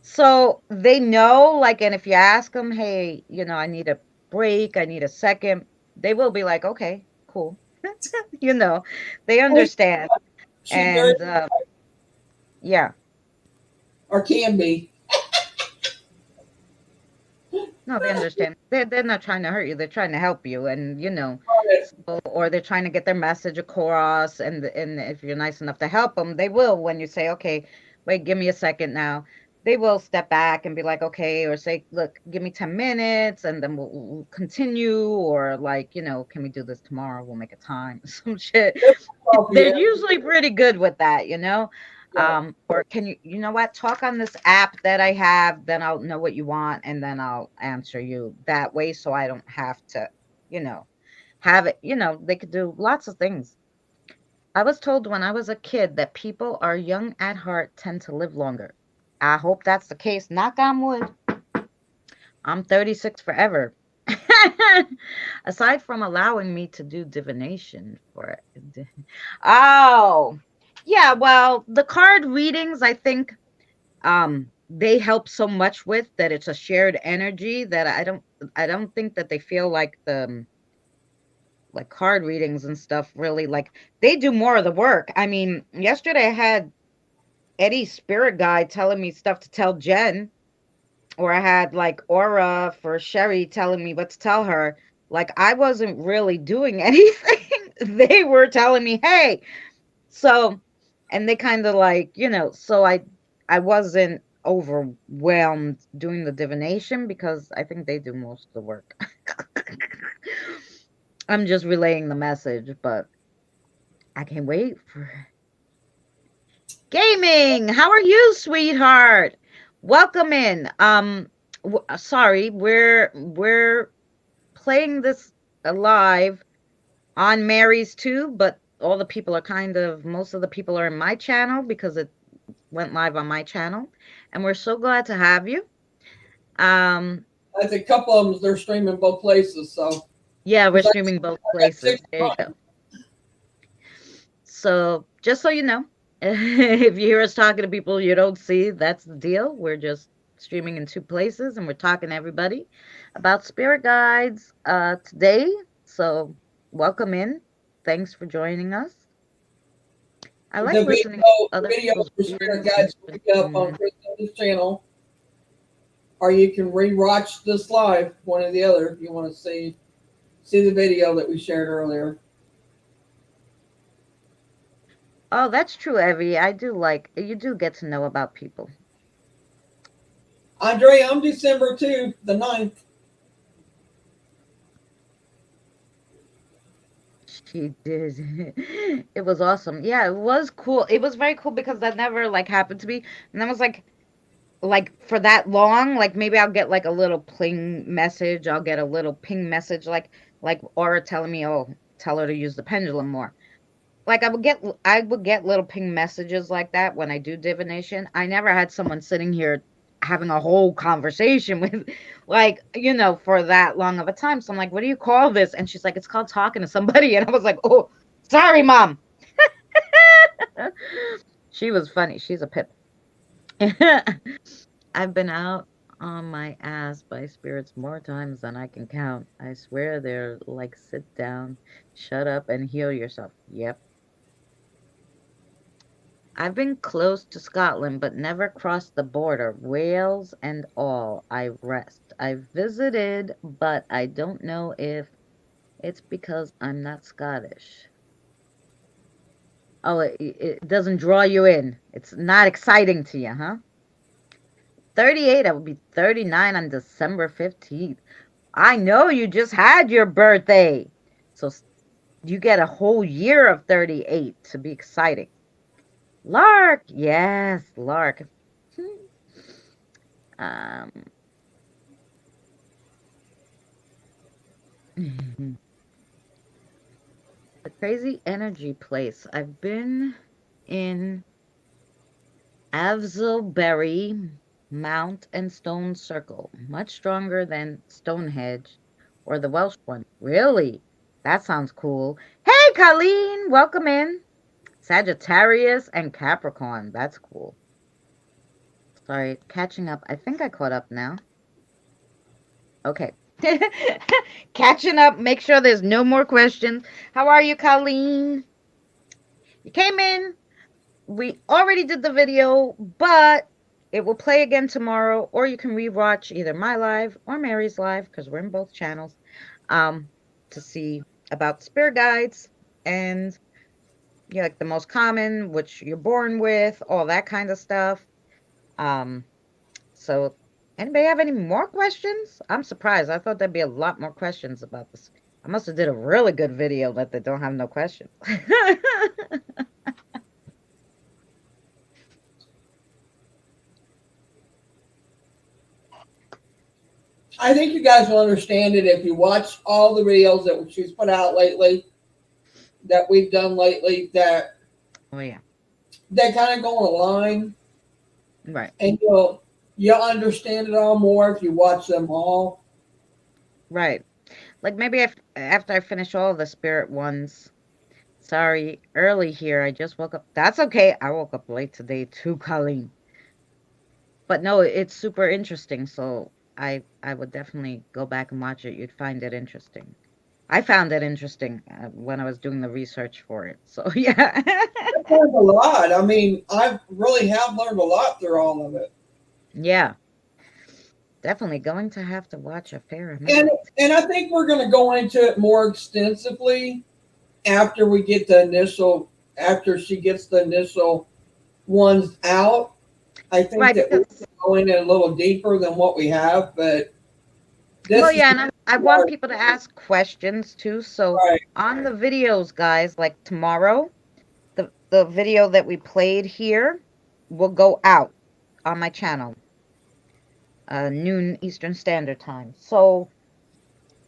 So they know, like, and if you ask them, hey, I need a break, I need a second, they will be like, okay, cool. You know, they understand. She's very, And yeah, or can be. no, they understand. They're not trying to hurt you. They're trying to help you, and Right. so, or they're trying to get their message across. And if you're nice enough to help them, they will. When you say, "Okay, wait, give me a second now," they will step back and be like, "Okay," or say, "Look, give me 10 minutes, and then we'll continue." Or like, can we do this tomorrow? We'll make a time, some shit. Well, They're yeah, usually pretty good with that. yeah. Or can you know what, talk on this app that I have, then I'll know what you want and then I'll answer you that way so I don't have to, you know, have it, they could do lots of things. I was told when I was a kid that people are young at heart tend to live longer. I hope that's the case. Knock on wood. I'm 36 forever. Aside from allowing me to do divination for it. Oh, yeah. Well, the card readings, I think, they help so much with that. It's a shared energy that I don't think that they feel like like card readings and stuff really, like, they do more of the work. I mean, yesterday I had Eddie's spirit guide telling me stuff to tell Jen, or I had like Aura for Sherry telling me what to tell her. Like, I wasn't really doing anything. They were telling me, "Hey." So, and they kind of like, so I wasn't overwhelmed doing the divination because I think they do most of the work. I'm just relaying the message, but I can't wait for gaming. How are you, sweetheart? Welcome in. Sorry, we're playing this live on Mary's too, but all the people are most of the people are in my channel because it went live on my channel, and we're so glad to have you. Um, I think a couple of them they're streaming both places. So yeah, we're because streaming both I got places. six There you go. months. So just so you know, if you hear us talking to people you don't see, that's the deal. We're just streaming in two places, and we're talking to everybody about spirit guides today. So welcome in. Thanks for joining us. I like The listening video, to the other video people's for Spirit readings and Guides will be up on Kristen's channel, or you can rewatch this live, one or the other, if you want to see the video that we shared earlier. oh, that's true, Evie. I do like you do get to know about people. Andre, I'm December 2, the 9th. She did. It was awesome. Yeah, it was cool. It was very cool because that never like happened to me. And I was like, like for that long, like maybe I'll get like a little ping message. I'll get a little ping message like Aura telling me, "Oh, tell her to use the pendulum more." Like I would get little ping messages like that when I do divination. I never had someone sitting here having a whole conversation with like, for that long of a time. So I'm like, "What do you call this?" And she's like, "It's called talking to somebody." And I was like, "Oh, sorry, mom." She was funny. She's a pip. I've been out on my ass by spirits more times than I can count. I swear they're like, sit down, shut up, and heal yourself. Yep. I've been close to Scotland, but never crossed the border. Wales and all. I rest. I've visited, but I don't know if it's because I'm not Scottish. Oh, it doesn't draw you in. It's not exciting to you, huh? 38, I will be 39 on December 15th. I know you just had your birthday. So you get a whole year of 38 to be exciting. Lark, yes, Lark. um, the crazy energy place. I've been in Avslebury Mount and Stone Circle, much stronger than Stonehenge or the Welsh one. Really? That sounds cool. Hey, Colleen, welcome in. Sagittarius and Capricorn. That's cool. Sorry, catching up. I think I caught up now. Okay. Catching up. Make sure there's no more questions. How are you, Colleen? You came in. We already did the video, but it will play again tomorrow, or you can rewatch either my live or Mary's live because we're in both channels um, to see about spirit guides and like the most common, which you're born with, all that kind of stuff. Um, So, anybody have any more questions? I'm surprised. I thought there'd be a lot more questions about this. I must have did a really good video that they don't have no questions. I think you guys will understand it if you watch all the videos that she's put out lately, that we've done lately, that Oh yeah, they kind of go in a line, right, and you'll understand it all more if you watch them all. right. Like maybe after I finish all the spirit ones. Sorry, early here. I just woke up. That's okay. I woke up late today too, Colleen. But no, it's super interesting. So I would definitely go back and watch it. You'd find it interesting. I found it interesting when I was doing the research for it. So yeah, I've learned a lot. I mean, I really have learned a lot through all of it. yeah, definitely going to have to watch a fair And amount. and I think we're going to go into it more extensively after we get after she gets the initial ones out. I think Right, that we because can go in it a little deeper than what we have, but well, this is yeah, and I want people to ask questions too. So right. on the videos, guys, like tomorrow, the video that we played here will go out on my channel, noon Eastern Standard Time. So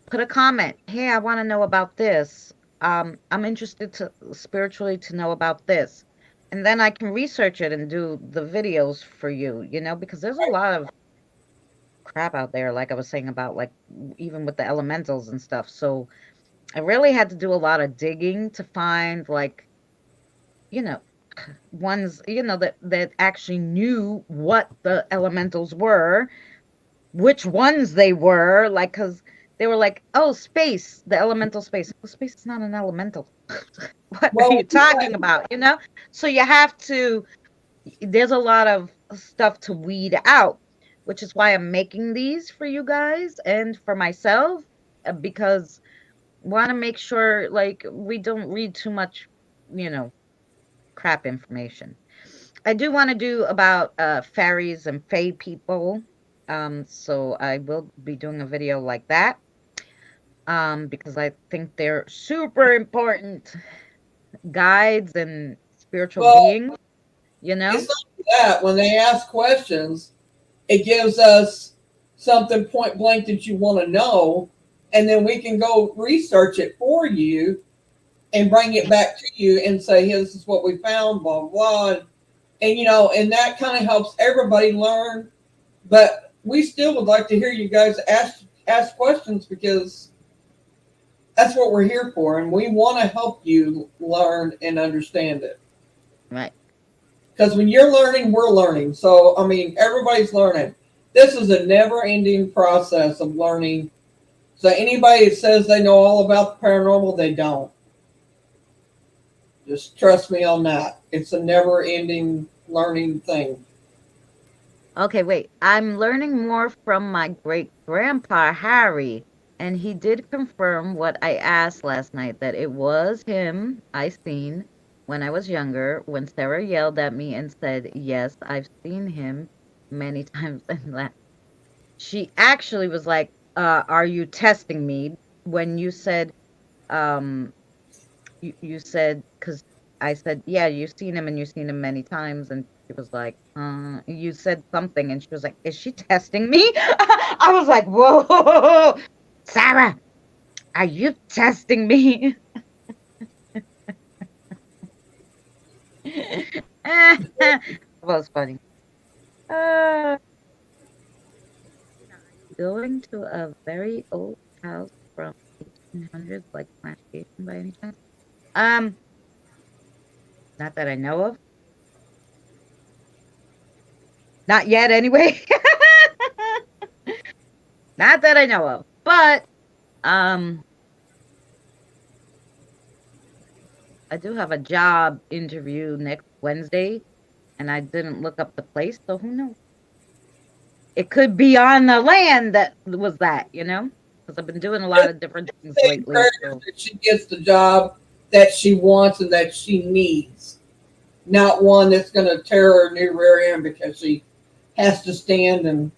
put a comment. Hey, I want to know about this. I'm interested to spiritually to know about this. And then I can research it and do the videos for you, because there's a lot of crap out there, like I was saying about like even with the elementals and stuff. So I really had to do a lot of digging to find like, you know, ones, that actually knew what the elementals were, which ones they were, like, because they were like, oh, space, the elemental space. Well, space is not an elemental. What are Well, you talking about? So you have to, there's a lot of stuff to weed out, which is why I'm making these for you guys and for myself, because want to make sure like we don't read too much, you know, crap information. I do want to do about fairies and fae people. So I will be doing a video like that. Because I think they're super important guides and spiritual well, beings, you know? it's not that when they ask questions, It gives us something point blank that you want to know, and then we can go research it for you and bring it back to you and say, hey, this is what we found, blah, blah, blah. And, and that kind of helps everybody learn. But we still would like to hear you guys ask questions, because that's what we're here for. And we want to help you learn and understand it. Right. Because when you're learning, we're learning. So, I mean, everybody's learning. This is a never ending process of learning. So, anybody that says they know all about the paranormal, they don't. Just trust me on that. It's a never ending learning thing. Okay, wait. I'm learning more from my great grandpa Harry, and he did confirm what I asked last night, that it was him I seen when I was younger, when Sarah yelled at me and said, "Yes, I've seen him many times," and that she actually was like, "Are you testing me?" When you said, um, you said, because I said, yeah, you've seen him and you've seen him many times, and she was like, you said something, and she was like, is she testing me? I was like, whoa, Sarah, are you testing me? That was funny. Uh, going to a very old house from 1800s, like plantation by any chance? Um, not that I know of. Not yet, anyway. Not that I know of. But um, I do have a job interview next Wednesday, and I didn't look up the place, so who knows? It could be on the land that was that, because I've been doing a lot Just of different things say lately. prayers So that she gets the job that she wants and that she needs, not one that's going to tear her new rear end because she has to stand and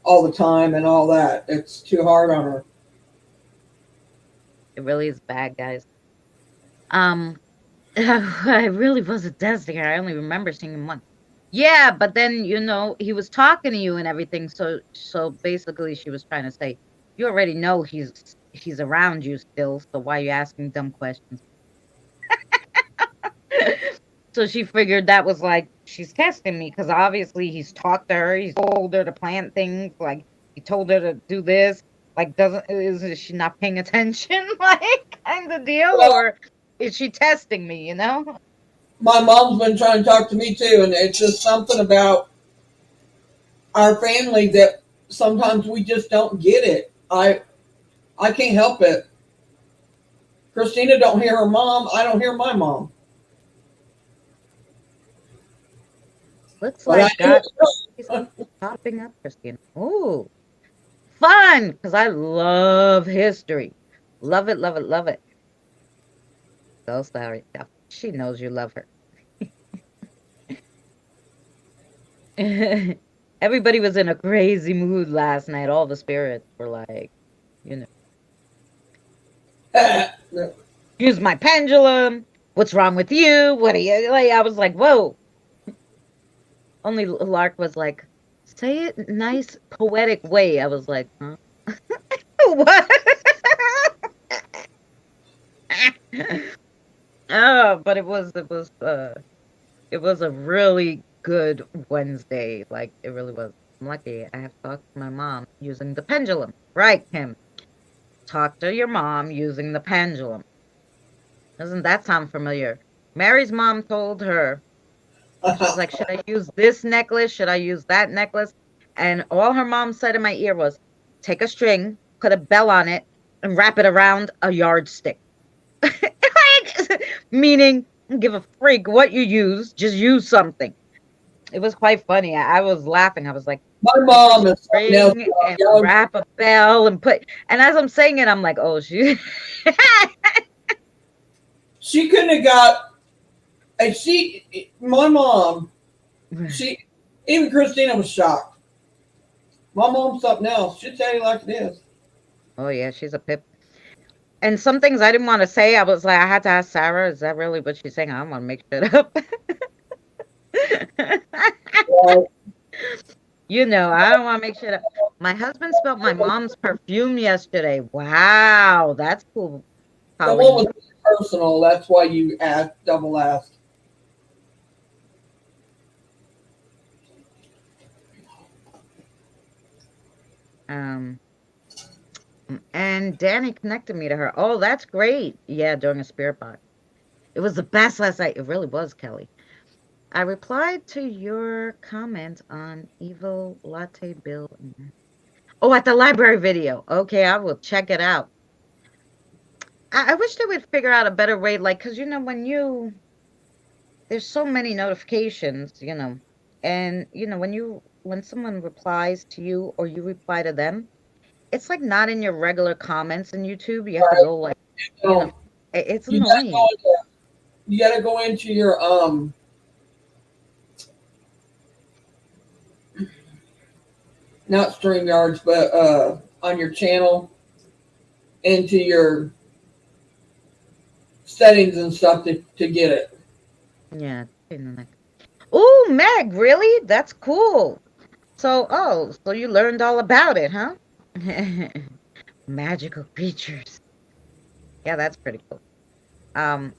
all the time and all that. It's too hard on her. it really is bad, guys. Um, I really wasn't testing her. I only remember seeing him once. Yeah, but then he was talking to you and everything. So basically, she was trying to say, you already know he's around you still. So why are you asking dumb questions? So she figured that was like she's testing me because obviously he's talked to her. He's told her to plant things. Like he told her to do this. Like doesn't is she not paying attention? Like kind of deal, Well, or is she testing me? my mom's been trying to talk to me too, and it's just something about our family that sometimes we just don't get it. I can't help it. Christina don't hear her mom. I don't hear my mom. Looks But I like do. God is popping up, Christina. Ooh, fun! Because I love history. Love it, love it, love it. So sorry. Yeah, she knows you love her. Everybody was in a crazy mood last night. All the spirits were like, you know, use my pendulum. What's wrong with you? What are you like? I was like, whoa. Only Lark was like, say it nice, poetic way. I was like, huh? What? Oh, but it was a really good Wednesday. Like it really was. I'm lucky. I have talked to my mom using the pendulum. Right, Kim. Talk to your mom using the pendulum. Doesn't that sound familiar? Mary's mom told her, she was like, should I use this necklace? Should I use that necklace? And all her mom said in my ear was, take a string, put a bell on it, and wrap it around a yardstick. Like, meaning, give a freak what you use, just use something. It was quite funny. I was laughing. I was like, My take a mom is something else. string and wrap a bell and put. And as I'm saying it, I'm like, oh, she. She couldn't have got. And my mom, she, even Christina was shocked. My mom's something else. She'll tell you like it is. Oh yeah, she's a pip. And some things I didn't want to say. I was like, I had to ask Sarah, is that really what she's saying? I don't want to make shit up. Right? I don't want to make shit up. My husband smelled my mom's perfume yesterday. Wow, that's cool, The one was Colleen. personal. That's why you asked, double asked. Um, and Danny connected me to her. Oh, that's great. Yeah, during a spirit box. It was the best last night. It really was, Kelly. I replied to your comment on Evil Latte Bill. Oh, at the library video. Okay, I will check it out. I wish they would figure out a better way, like, because there's so many notifications, and when someone replies to you or you reply to them, it's like not in your regular comments in YouTube. You have to Right. go like, you know, So it's you gotta go annoying. into you gotta go into your not StreamYards, but on your channel into your settings and stuff to get it. Yeah. Oh, Meg, really? That's cool. So you learned all about it, huh? Magical creatures. Yeah, that's pretty cool. Um,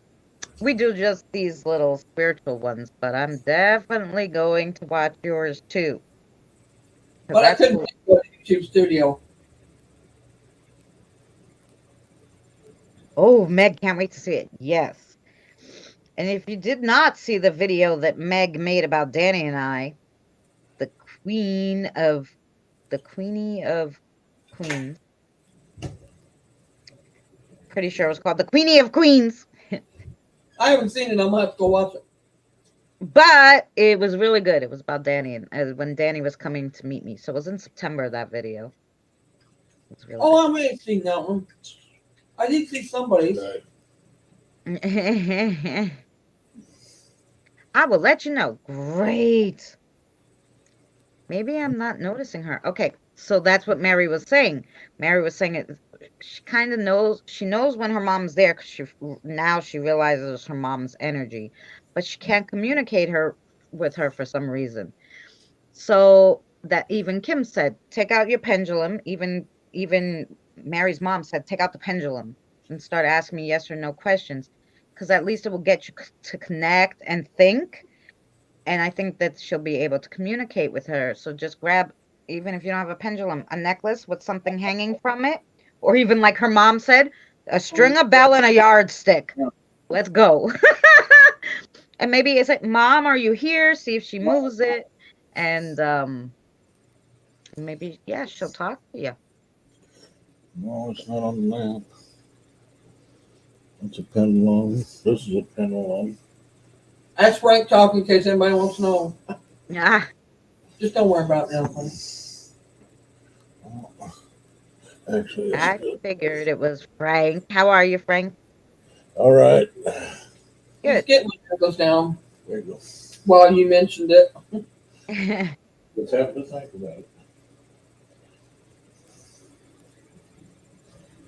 we do just these little spiritual ones, but I'm definitely going to watch yours too, because But I that's couldn't cool. go to YouTube Studio. Oh, Meg, can't wait to see it. Yes. And if you did not see the video that Meg made about Danny and I, the queen of the queenie of queens, pretty sure it was called the Queenie of Queens. I haven't seen it. I'm gonna have to go watch it. But it was really good. It was about Danny and when Danny was coming to meet me. So it was in September, that video. It was really Oh, I may have seen that one. I did see somebody's. Right. good. I will let you know. Great. Maybe I'm not noticing her. Okay, so that's what Mary was saying. Mary was saying it. She kind of knows. She knows when her mom's there because now she realizes her mom's energy, but she can't communicate her with her for some reason. So that even Kim said, take out your pendulum. Even Mary's mom said, take out the pendulum and start asking me yes or no questions, because at least it will get you to connect and think. And I think that she'll be able to communicate with her. So just grab, even if you don't have a pendulum, a necklace with something hanging from it, or even like her mom said, a string, a bell, and a yardstick. Let's go. And maybe it's like, Mom, are you here? See if she moves it. And maybe, yeah, she'll talk to you. No, it's not on the map. It's a pendulum. This is a pendulum. That's Frank talking in case anybody wants to know. Yeah, Just don't worry about that one. Actually, it's I good. figured it was Frank. How are you, Frank? All right. He's Good. getting my necklace down There you go. while you mentioned it. Just have to think about it.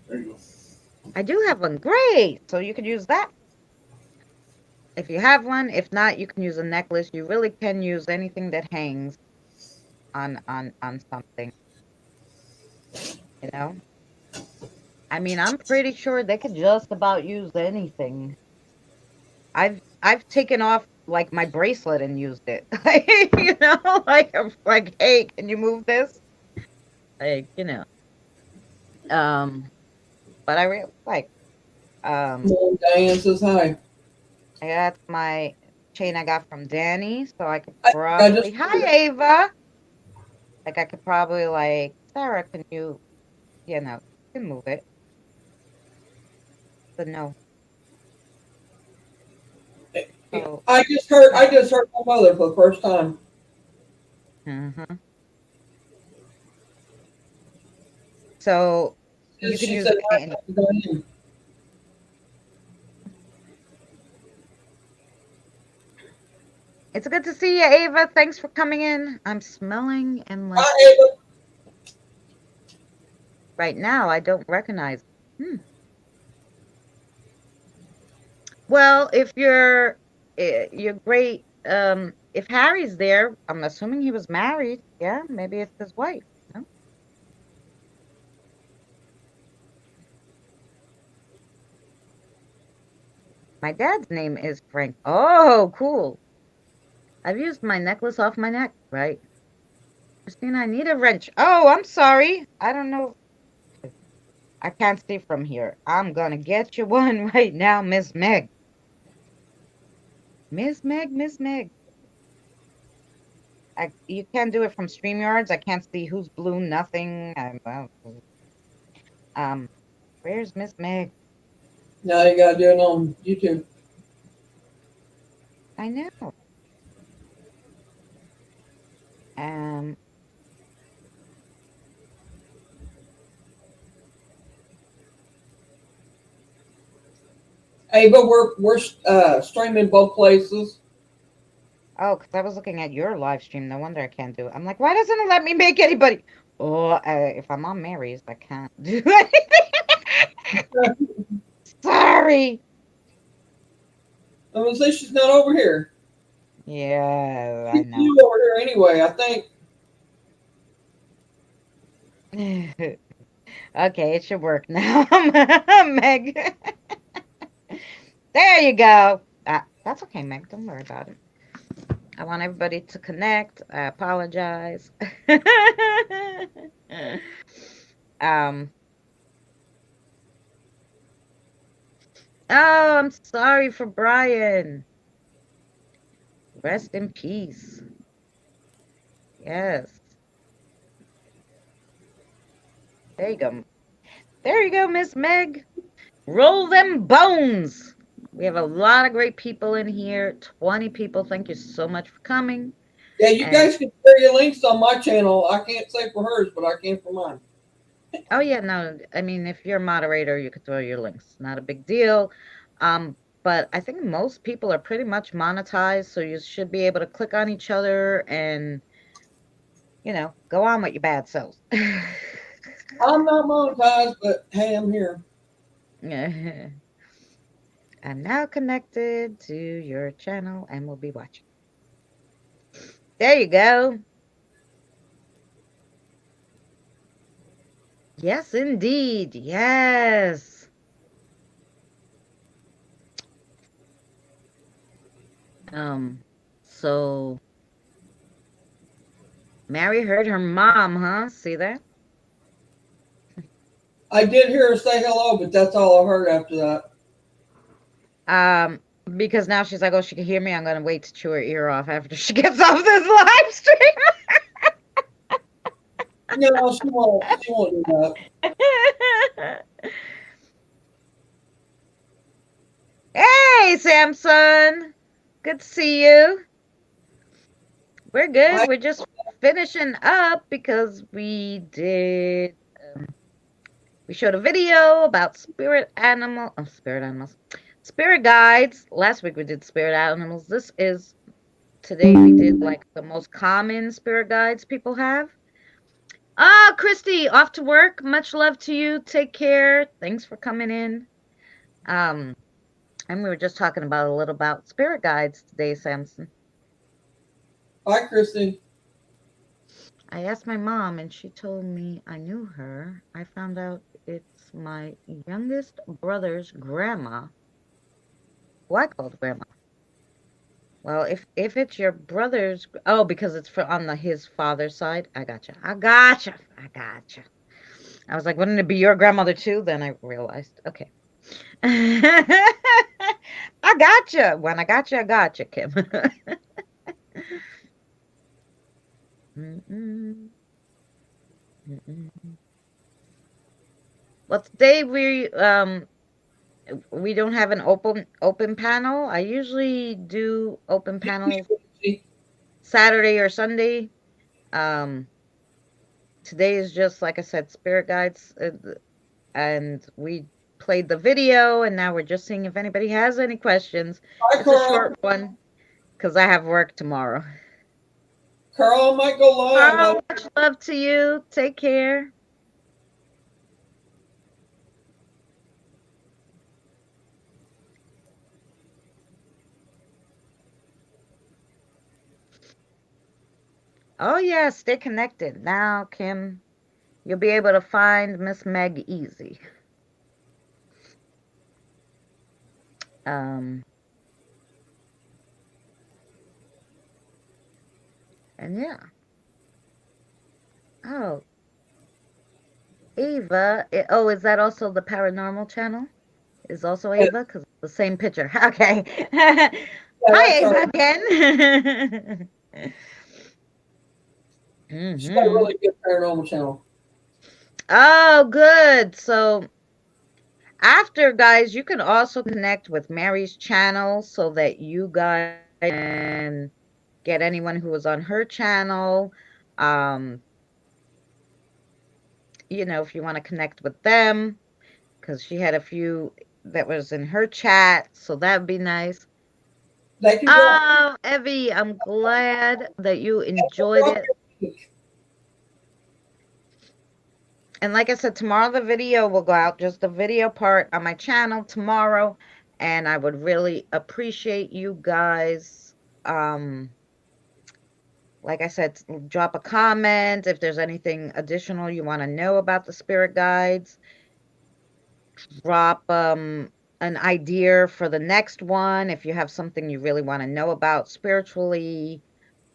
There you go. I do have one. Great. So you could use that if you have one. If not, you can use a necklace. You really can use anything that hangs on something, you know? I mean, I'm pretty sure they could just about use anything. I've taken off like my bracelet and used it. Like like, hey, can you move this? Like. Um, but I really like Mom Diane says hi. that's my chain I got from Danny, so I could I probably, just hi Ava. Like I could probably like, Sarah, can you can move it. But no. So I just heard my mother for the first time. uh so you can She use said any. hi to Diane. It's good to see you, Ava. Thanks for coming in. I'm smelling and like Hi Ava. right now I don't recognize. Hmm. Well, if you're great, if Harry's there, I'm assuming he was married. yeah, maybe it's his wife. No? My dad's name is Frank. Oh, cool. I've used my necklace off my neck, right? Christina, I need a wrench. Oh, I'm sorry. I don't know. I can't see from here. I'm gonna get you one right now, Miss Meg. Miss Meg, Miss Meg. You can't do it from StreamYards. I can't see who's blue, nothing. Um, where's Miss Meg? Now you gotta do it on YouTube. I know. Um, Hey, but we're streaming both places. oh, because I was looking at your live stream. No wonder I can't do it. I'm like, why doesn't it let me make anybody? Oh, if I'm on Mary's, I can't do anything. Sorry. I'm gonna say she's not over here. Yeah, I She's know. you over here anyway. I think. Okay, it should work now. Meg. There you go. That's okay, Meg. Don't worry about it. I want everybody to connect. I apologize. um. Oh, I'm sorry for Brian. Rest in peace. Yes. There you go. There you go, Miss Meg. Roll them bones. We have a lot of great people in here. 20 people. Thank you so much for coming. Yeah, you And guys can share your links on my channel. I can't say for hers, but I can for mine. oh yeah, no, I mean if you're a moderator, you could throw your links. Not a big deal. But I think most people are pretty much monetized, so you should be able to click on each other and, go on with your bad selves. I'm not monetized, but hey, I'm here. I'm now connected to your channel and we'll be watching. There you go. Yes, indeed. Yes. Um, so Mary heard her mom, huh? See that? I did hear her say hello, but that's all I heard after that. Um, because now she's like, oh, she can hear me. I'm gonna wait to chew her ear off after she gets off this live stream. No, she won't. She won't do that. Hey, Samson. Good to see you. We're good. I We're just finishing up because we showed a video about spirit animals, spirit guides. Last week we did spirit animals. Today we did like the most common spirit guides people have. Ah, Christy, off to work. Much love to you. Take care. Thanks for coming in. Um, and we were just talking about a little about spirit guides today, Samson. Hi, Kristen. I asked my mom and she told me I knew her. I found out it's my youngest brother's grandma, who I called grandma. Well, if it's your brother's, oh, because it's on his father's side. I gotcha. I gotcha. I gotcha. I was like, wouldn't it be your grandmother too? Then I realized, okay. I gotcha. When I gotcha, Kim. Mm-mm, mm-mm. Well, today we don't have an open panel. I usually do open panels Saturday or Sunday. Um, Today is just like I said, spirit guides, and we played the video, and now we're just seeing if anybody has any questions. Hi, It's a Carl. short one because I have work tomorrow. Carl, I might go live. Carl, much love to you. Take care. Oh yeah, stay connected. Now, Kim, you'll be able to find Miss Meg easy. Um, and yeah. Oh, Ava. Oh, is that also the paranormal channel? Is also Yeah, Ava? Because the same picture. Okay. Hi, that's our. Ava again. She's got a hmm really good paranormal channel. Oh, good. So after, guys, you can also connect with Mary's channel so that you guys can get anyone who was on her channel. Um, if you want to connect with them, because she had a few that was in her chat, so that'd be nice. They can drop. Oh, Evie, I'm glad that you enjoyed Drop it. your link. And like I said, tomorrow the video will go out, just the video part on my channel tomorrow. And I would really appreciate you guys. Like I said, drop a comment if there's anything additional you want to know about the spirit guides. Drop an idea for the next one if you have something you really want to know about spiritually.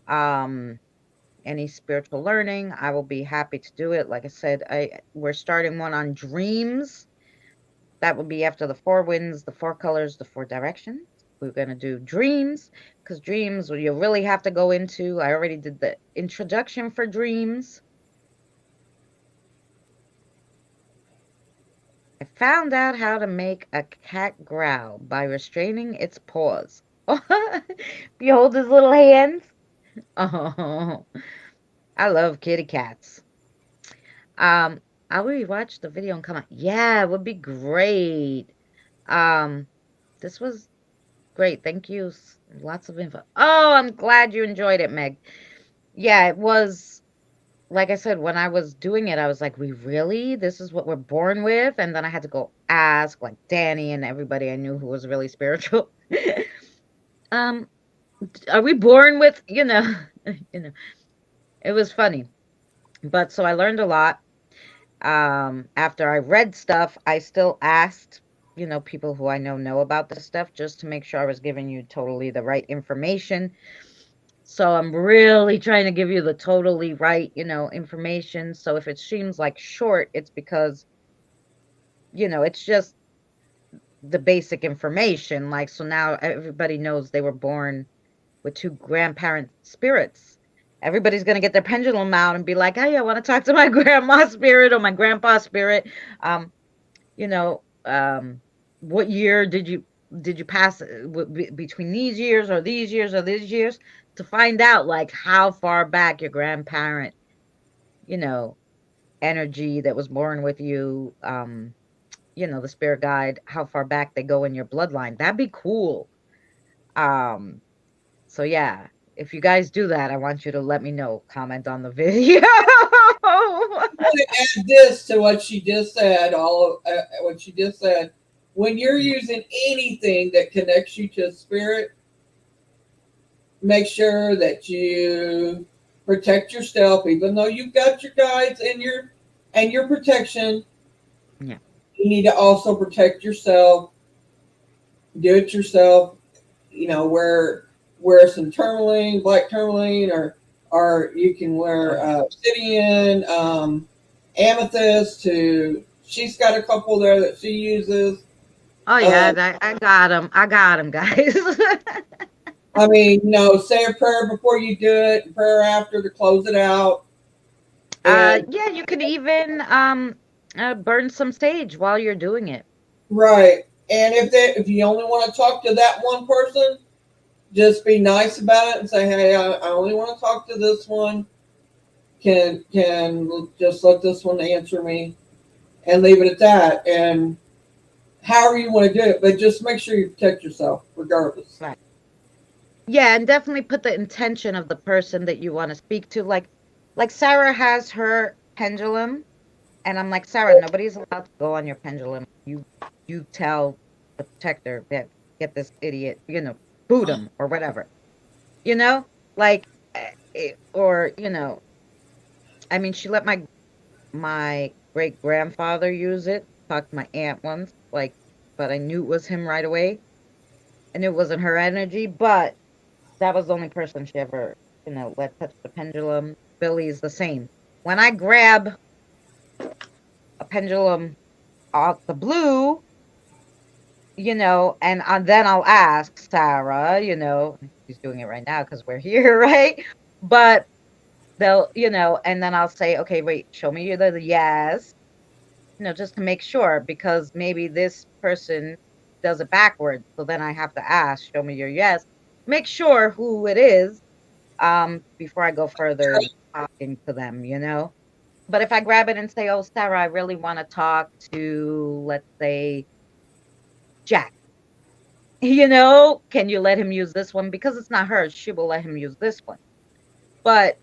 Um, any spiritual learning, I will be happy to do it. Like I said, we're starting one on dreams. That will be after the four winds, the four colors, the four directions. We're going to do dreams because dreams you really have to go into. I already did the introduction for dreams. I found out how to make a cat growl by restraining its paws. You hold his little hands. Oh, I love kitty cats. Um, I will watch the video and comment. Yeah, it would be great. Um, this was great. Thank you. Lots of info. Oh, I'm glad you enjoyed it, Meg. Yeah, it was, like I said, when I was doing it, I was like, we really? This is what we're born with? And then I had to go ask like Danny and everybody I knew who was really spiritual. Um, are we born with, you know, it was funny. But so I learned a lot. After I read stuff, I still asked, people who I know about this stuff just to make sure I was giving you totally the right information. So I'm really trying to give you the totally right, information. So if it seems like short, it's because, it's just the basic information. Like, so now everybody knows they were born with two grandparent spirits. Everybody's going to get their pendulum out and be like, hey, I want to talk to my grandma spirit or my grandpa spirit. You know, what year did you pass between these years or these years or these years to find out like how far back your grandparent, you know, energy that was born with you, the spirit guide, how far back they go in your bloodline. That'd be cool. Um, so yeah, if you guys do that, I want you to let me know. Comment on the video. I want to add this to what she just said. All of what she just said. When you're using anything that connects you to a spirit, make sure that you protect yourself. Even though you've got your guides and your protection, Yeah. you need to also protect yourself. Do it yourself. Wear some tourmaline, black tourmaline, or you can Oh wear yeah. obsidian, amethyst. She's got a couple there that she uses. Oh yeah, Um, I got him. I got him, guys. I mean, say a prayer before you do it, and prayer after to close it out, and Yeah, you could even burn some sage while you're doing it. right. And if you only want to talk to that one person, just be nice about it and say, hey, I only want to talk to this one. Can just let this one answer me, and leave it at that. And however you want to do it, but just make sure you protect yourself regardless. Right. Yeah, and definitely put the intention of the person that you want to speak to. Like Sarah has her pendulum, and I'm like, Sarah, nobody's allowed to go on your pendulum. You tell the protector get this idiot, boot him or whatever. You know? Like or I mean, she let my great grandfather use it. Talked to my aunt once, like, but I knew it was him right away, and it wasn't her energy. But that was the only person she ever, let touch the pendulum. Billy's the same. When I grab a pendulum off the blue, and then I'll ask Sarah, she's doing it right now because we're here, right? But they'll, and then I'll say, okay, wait, show me the yes, just to make sure, because maybe this person does it backwards. So then I have to ask, show me your yes, make sure who it is, before I go further talking to them. But if I grab it and say, oh, Sarah, I really want to talk to, let's say, Jack, can you let him use this one? Because it's not hers, she will let him use this one. But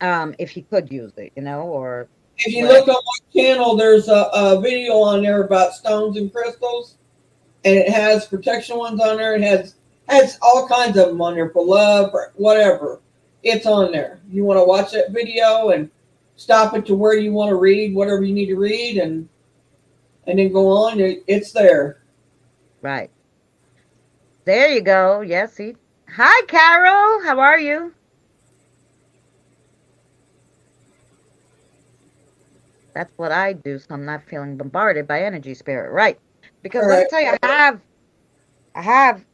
if he could use it, or If you whatever. look on my channel, there's a video on there about stones and crystals, and it has protection ones on there. It has all kinds of them on there for love or whatever. It's on there. You want to watch that video and stop it to where you want to read whatever you need to read, and then go on. It's there. Right. There you go. Yes, see. Hi, Carol. How are you? That's what I do, so I'm not feeling bombarded by energy spirit. Right. All Because let me right. tell you, I have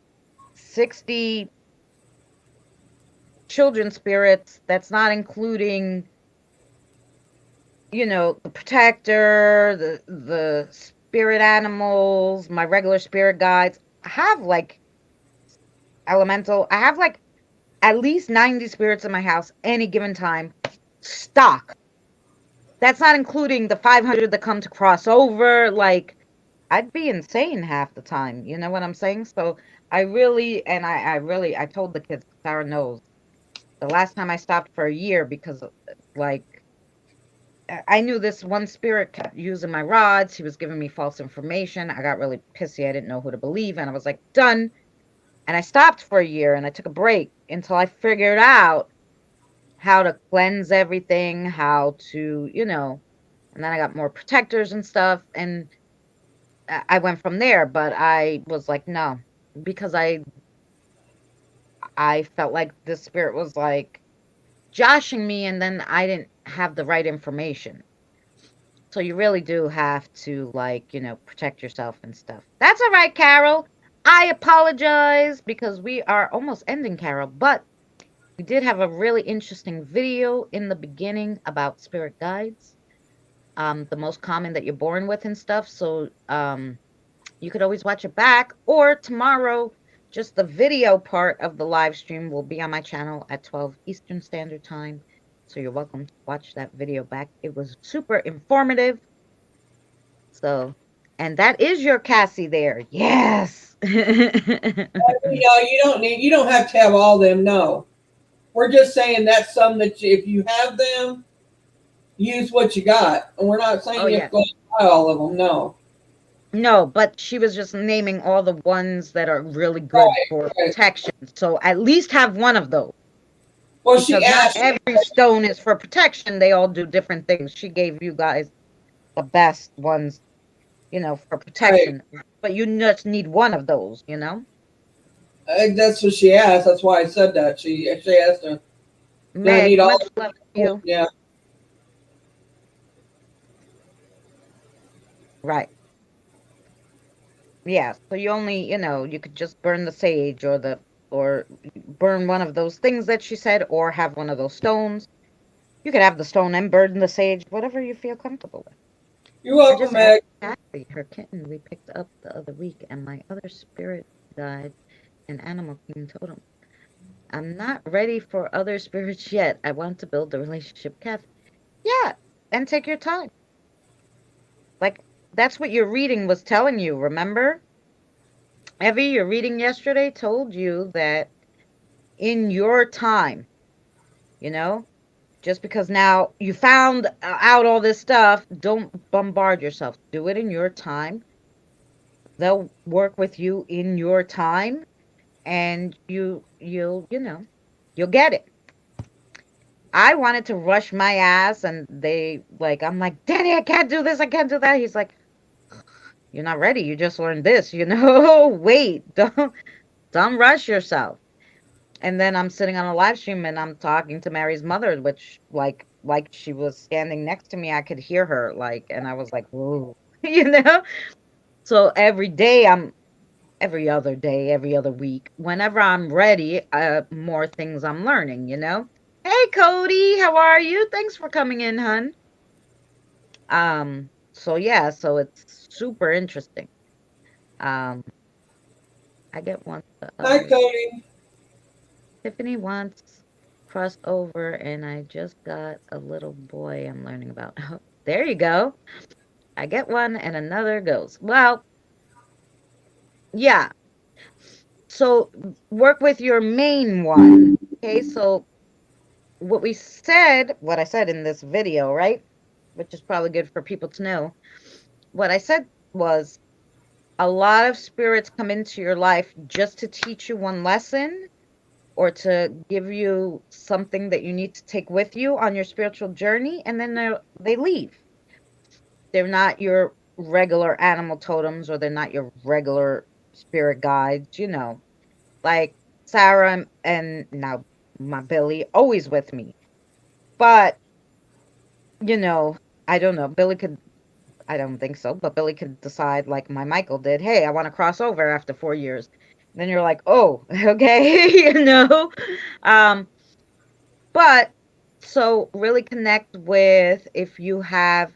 60 children spirits. That's not including, the protector, the spirit animals, my regular spirit guides. I have like elemental. I have like at least 90 spirits in my house any given time. Stock. That's not including the 500 that come to cross over. Like, I'd be insane half the time. You know what I'm saying? So I really, and I really, I told the kids, Sarah knows, the last time I stopped for a year because, like, I knew this one spirit kept using my rods. He was giving me false information. I got really pissy. I didn't know who to believe. And I was like, done. And I stopped for a year and I took a break until I figured out how to cleanse everything, how to, and then I got more protectors and stuff. And I went from there, but I was like, no, because I felt like the spirit was like joshing me, and then I didn't have the right information. So you really do have to, like, protect yourself and stuff. That's all right, Carol. I apologize because we are almost ending, Carol, but we did have a really interesting video in the beginning about spirit guides, the most common that you're born with and stuff. So you could always watch it back, or tomorrow, just the video part of the live stream will be on my channel at 12 Eastern Standard Time. So you're welcome to watch that video back. It was super informative. So, and that is your Cassie there. Yes. You don't have to have all them. No, we're just saying that's some that if you have them, use what you got, and we're not Oh, saying you have yeah. to go buy all of them. No. No, but she was just naming all the ones that are really good Right. for Right. protection. So at least have one of those, Well, she because not asked. every stone is for protection. They all do different things. She gave you guys the best ones, for Right. protection. But you just need one of those. That's what she asked. That's why I said that. She asked her, "Do I Meg, need all?" much love to you. Yeah. Right. Yeah. So you only, you could just burn the sage or burn one of those things that she said, or have one of those stones. You could have the stone and burn the sage, whatever you feel comfortable with. You're I welcome, just asked Meg. Ashley, her kitten we picked up the other week, and my other spirit guide and animal king totem. I'm not ready for other spirits yet. I want to build a relationship, Kath. Yeah, and take your time. Like, that's what your reading was telling you, remember? Evie, your reading yesterday told you that in your time, you know, just because now you found out all this stuff, don't bombard yourself. Do it in your time. They'll work with you in your time, and you'll get it. I wanted to rush my ass, and I'm like, Danny, I can't do this, I can't do that. He's like, you're not ready. You just learned this, you know? Wait, don't rush yourself. And then I'm sitting on a live stream and I'm talking to Mary's mother, which like she was standing next to me. I could hear her, like, and I was like, whoa, you know? So every other day, every other week, whenever I'm ready, more things I'm learning, you know? Hey Cody, how are you? Thanks for coming in, hun. So yeah, so it's super interesting. Um, I get one the Hi, other. Cody. Tiffany wants crossover, and I just got a little boy I'm learning about. There you go. I get one, and another goes. Well, yeah. So work with your main one. Okay. So what I said in this video, right? Which is probably good for people to know. What I said was a lot of spirits come into your life just to teach you one lesson or to give you something that you need to take with you on your spiritual journey, and then they leave. They're not your regular animal totems, or they're not your regular spirit guides, you know. Like Sarah and now my Billy always with me. But, you know, I don't know. I don't think so, but Billy could decide, like my Michael did, hey, I want to cross over after 4 years. Then you're like, oh, okay, you know. Um, But so really connect with if you have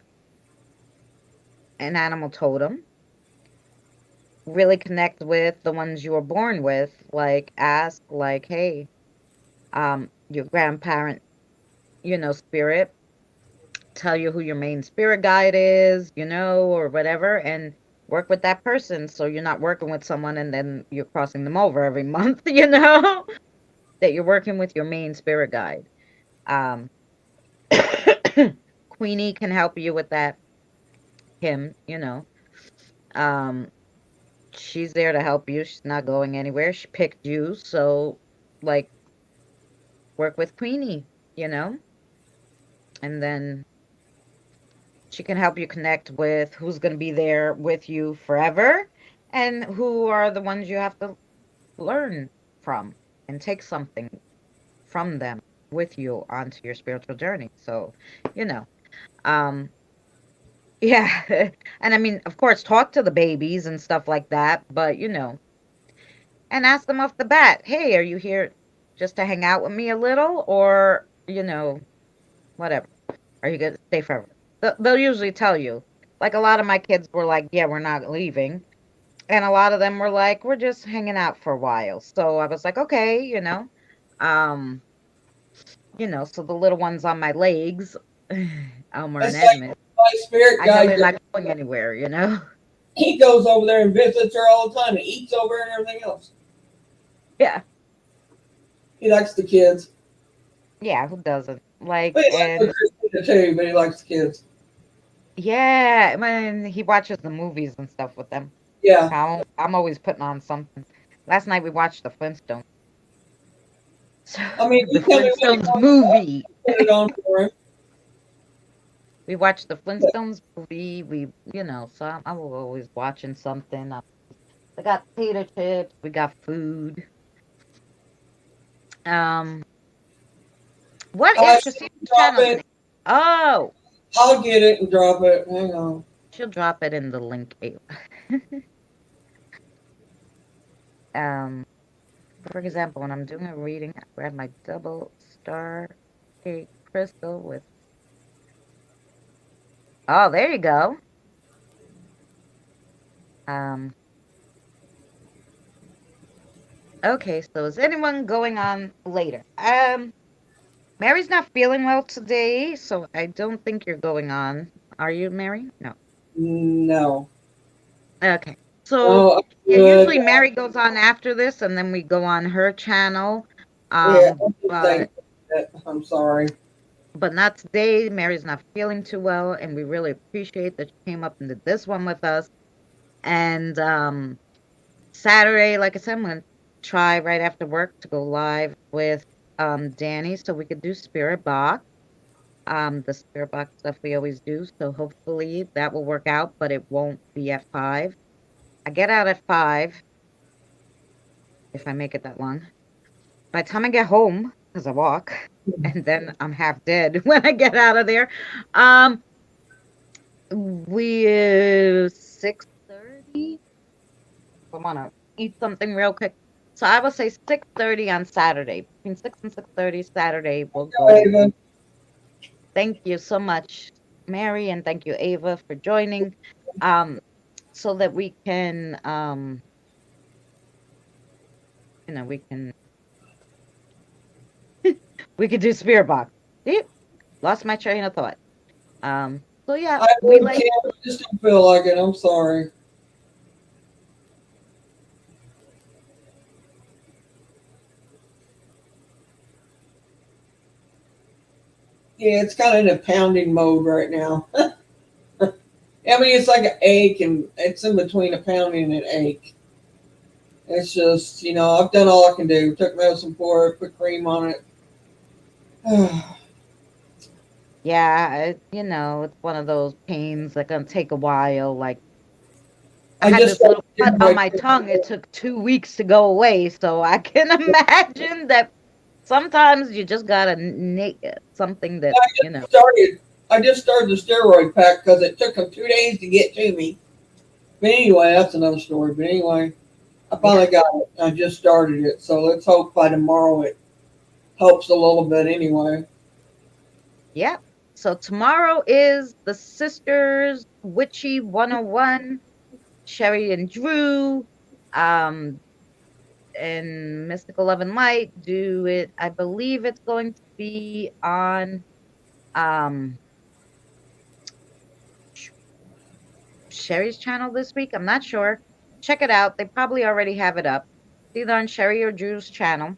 an animal totem, really connect with the ones you were born with. Like ask like, hey, your grandparent, you know, spirit, tell you who your main spirit guide is, you know, or whatever, and work with that person so you're not working with someone and then you're crossing them over every month, you know, that you're working with your main spirit guide. Um Queenie can help you with that, Kim, you know. Um, she's there to help you. She's not going anywhere. She picked you, so like work with Queenie, you know? And then she can help you connect with who's going to be there with you forever and who are the ones you have to learn from and take something from them with you onto your spiritual journey. So, you know, um yeah. And I mean, of course, talk to the babies and stuff like that, but you know, and ask them off the bat, hey, are you here just to hang out with me a little? Or, you know, whatever. Are you going to stay forever? They'll usually tell you. Like a lot of my kids were like, yeah, we're not leaving. And a lot of them were like, we're just hanging out for a while. So I was like, okay, um, so the little ones on my legs, Elmer and That's like Edmund, my spirit I know guide. they're not going anywhere, you know? He goes over there and visits her all the time. He eats over and everything else. Yeah. He likes the kids. Yeah, who doesn't? Like, But he likes and with Christina too, but he likes the kids. yeah, I mean, he watches the movies and stuff with them. Yeah. I'm always putting on something. Last night we watched the Flintstones. So I mean, the you tell me what he Flintstones wants to movie. put it on for him. We watched the Flintstones movie. So I was always watching something. I got potato chips. We got food. Um, what I is should Christina's drop channel's it. name? Oh, I'll get it and drop it. Hang on. she'll drop it in the link. Um, for example, when I'm doing a reading, I grab my double star cake crystal with. Oh, there you go. Um, okay, so is anyone going on later? Mary's not feeling well today, so I don't think you're going on. Are you, Mary? No. No. Okay. So No, I'm yeah, good. usually Mary goes on after this, and then we go on her channel. Yeah, I'm just saying But that. I'm sorry. not today. Mary's not feeling too well, and we really appreciate that you came up and did this one with us. And Saturday, like I said, I'm gonna try right after work to go live with Danny so we could do spirit box. The spirit box stuff we always do. So hopefully that will work out, but it won't be at 5. I get out at 5 if I make it that long. By the time I get home, because I walk, and then I'm half dead when I get out of there. Um, we 6:30. I want to eat something real quick. So I will say 6:30 on Saturday. Between 6 and 6:30 Saturday, we'll go. Ava. Thank you so much, Mary, and thank you, Ava, for joining. Um, so that we can, we can do spirit box. See? Lost my train of thought. So yeah, I we really like. can't. I just don't feel like it. I'm sorry. Yeah, it's kind of in a pounding mode right now. I mean, it's like an ache, and it's in between a pounding and an ache. It's just, I've done all I can do. Took medicine for it, put cream on it. Yeah, it's one of those pains that gonna take a while. Like I I had just this little cut started on right my there. tongue. It took 2 weeks to go away, so I can imagine that sometimes you just gotta make something that I just started. I just started the steroid pack because it took them 2 days to get to me. But anyway, that's another story. But anyway, I Yeah, finally got it. I just started it, so let's hope by tomorrow it helps a little bit. Anyway, yeah. So tomorrow is the Sisters Witchy 101, Sherry and Drew, um, and Mystical Love and Light do it. I believe it's going to be on um Sherry's channel this week. I'm not sure. Check it out. They probably already have it up. It's either on Sherry or Drew's channel.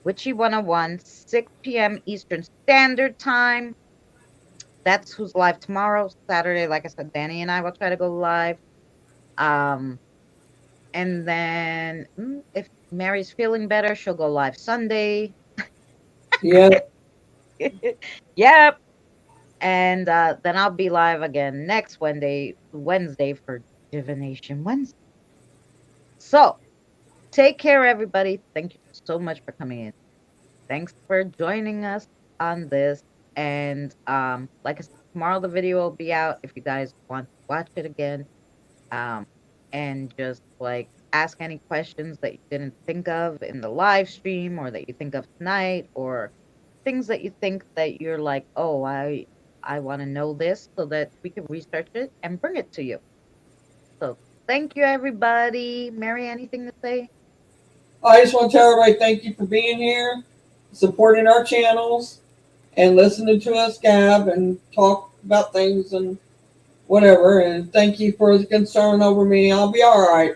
Witchy 101, 6 p.m. Eastern Standard Time. That's who's live tomorrow. Saturday, like I said, Danny and I will try to go live. Um, and then if Mary's feeling better, she'll go live Sunday. yeah, Yep. And then I'll be live again next Wednesday for Divination Wednesday. So take care, everybody. Thank you so much for coming in. Thanks for joining us on this. And like I said, tomorrow the video will be out if you guys want to watch it again. Um, and just like ask any questions that you didn't think of in the live stream or that you think of tonight or things that you think that you're like, oh, I want to know this so that we can research it and bring it to you. So thank you, everybody. Mary, anything to say? I just want to tell everybody thank you for being here, supporting our channels, and listening to us gab and talk about things and whatever. And thank you for the concern over me. I'll be all right.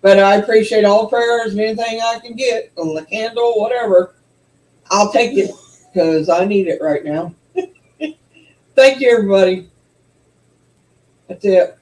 But I appreciate all prayers and anything I can get, on the candle, whatever. I'll take it because I need it right now. Thank you, everybody. That's it.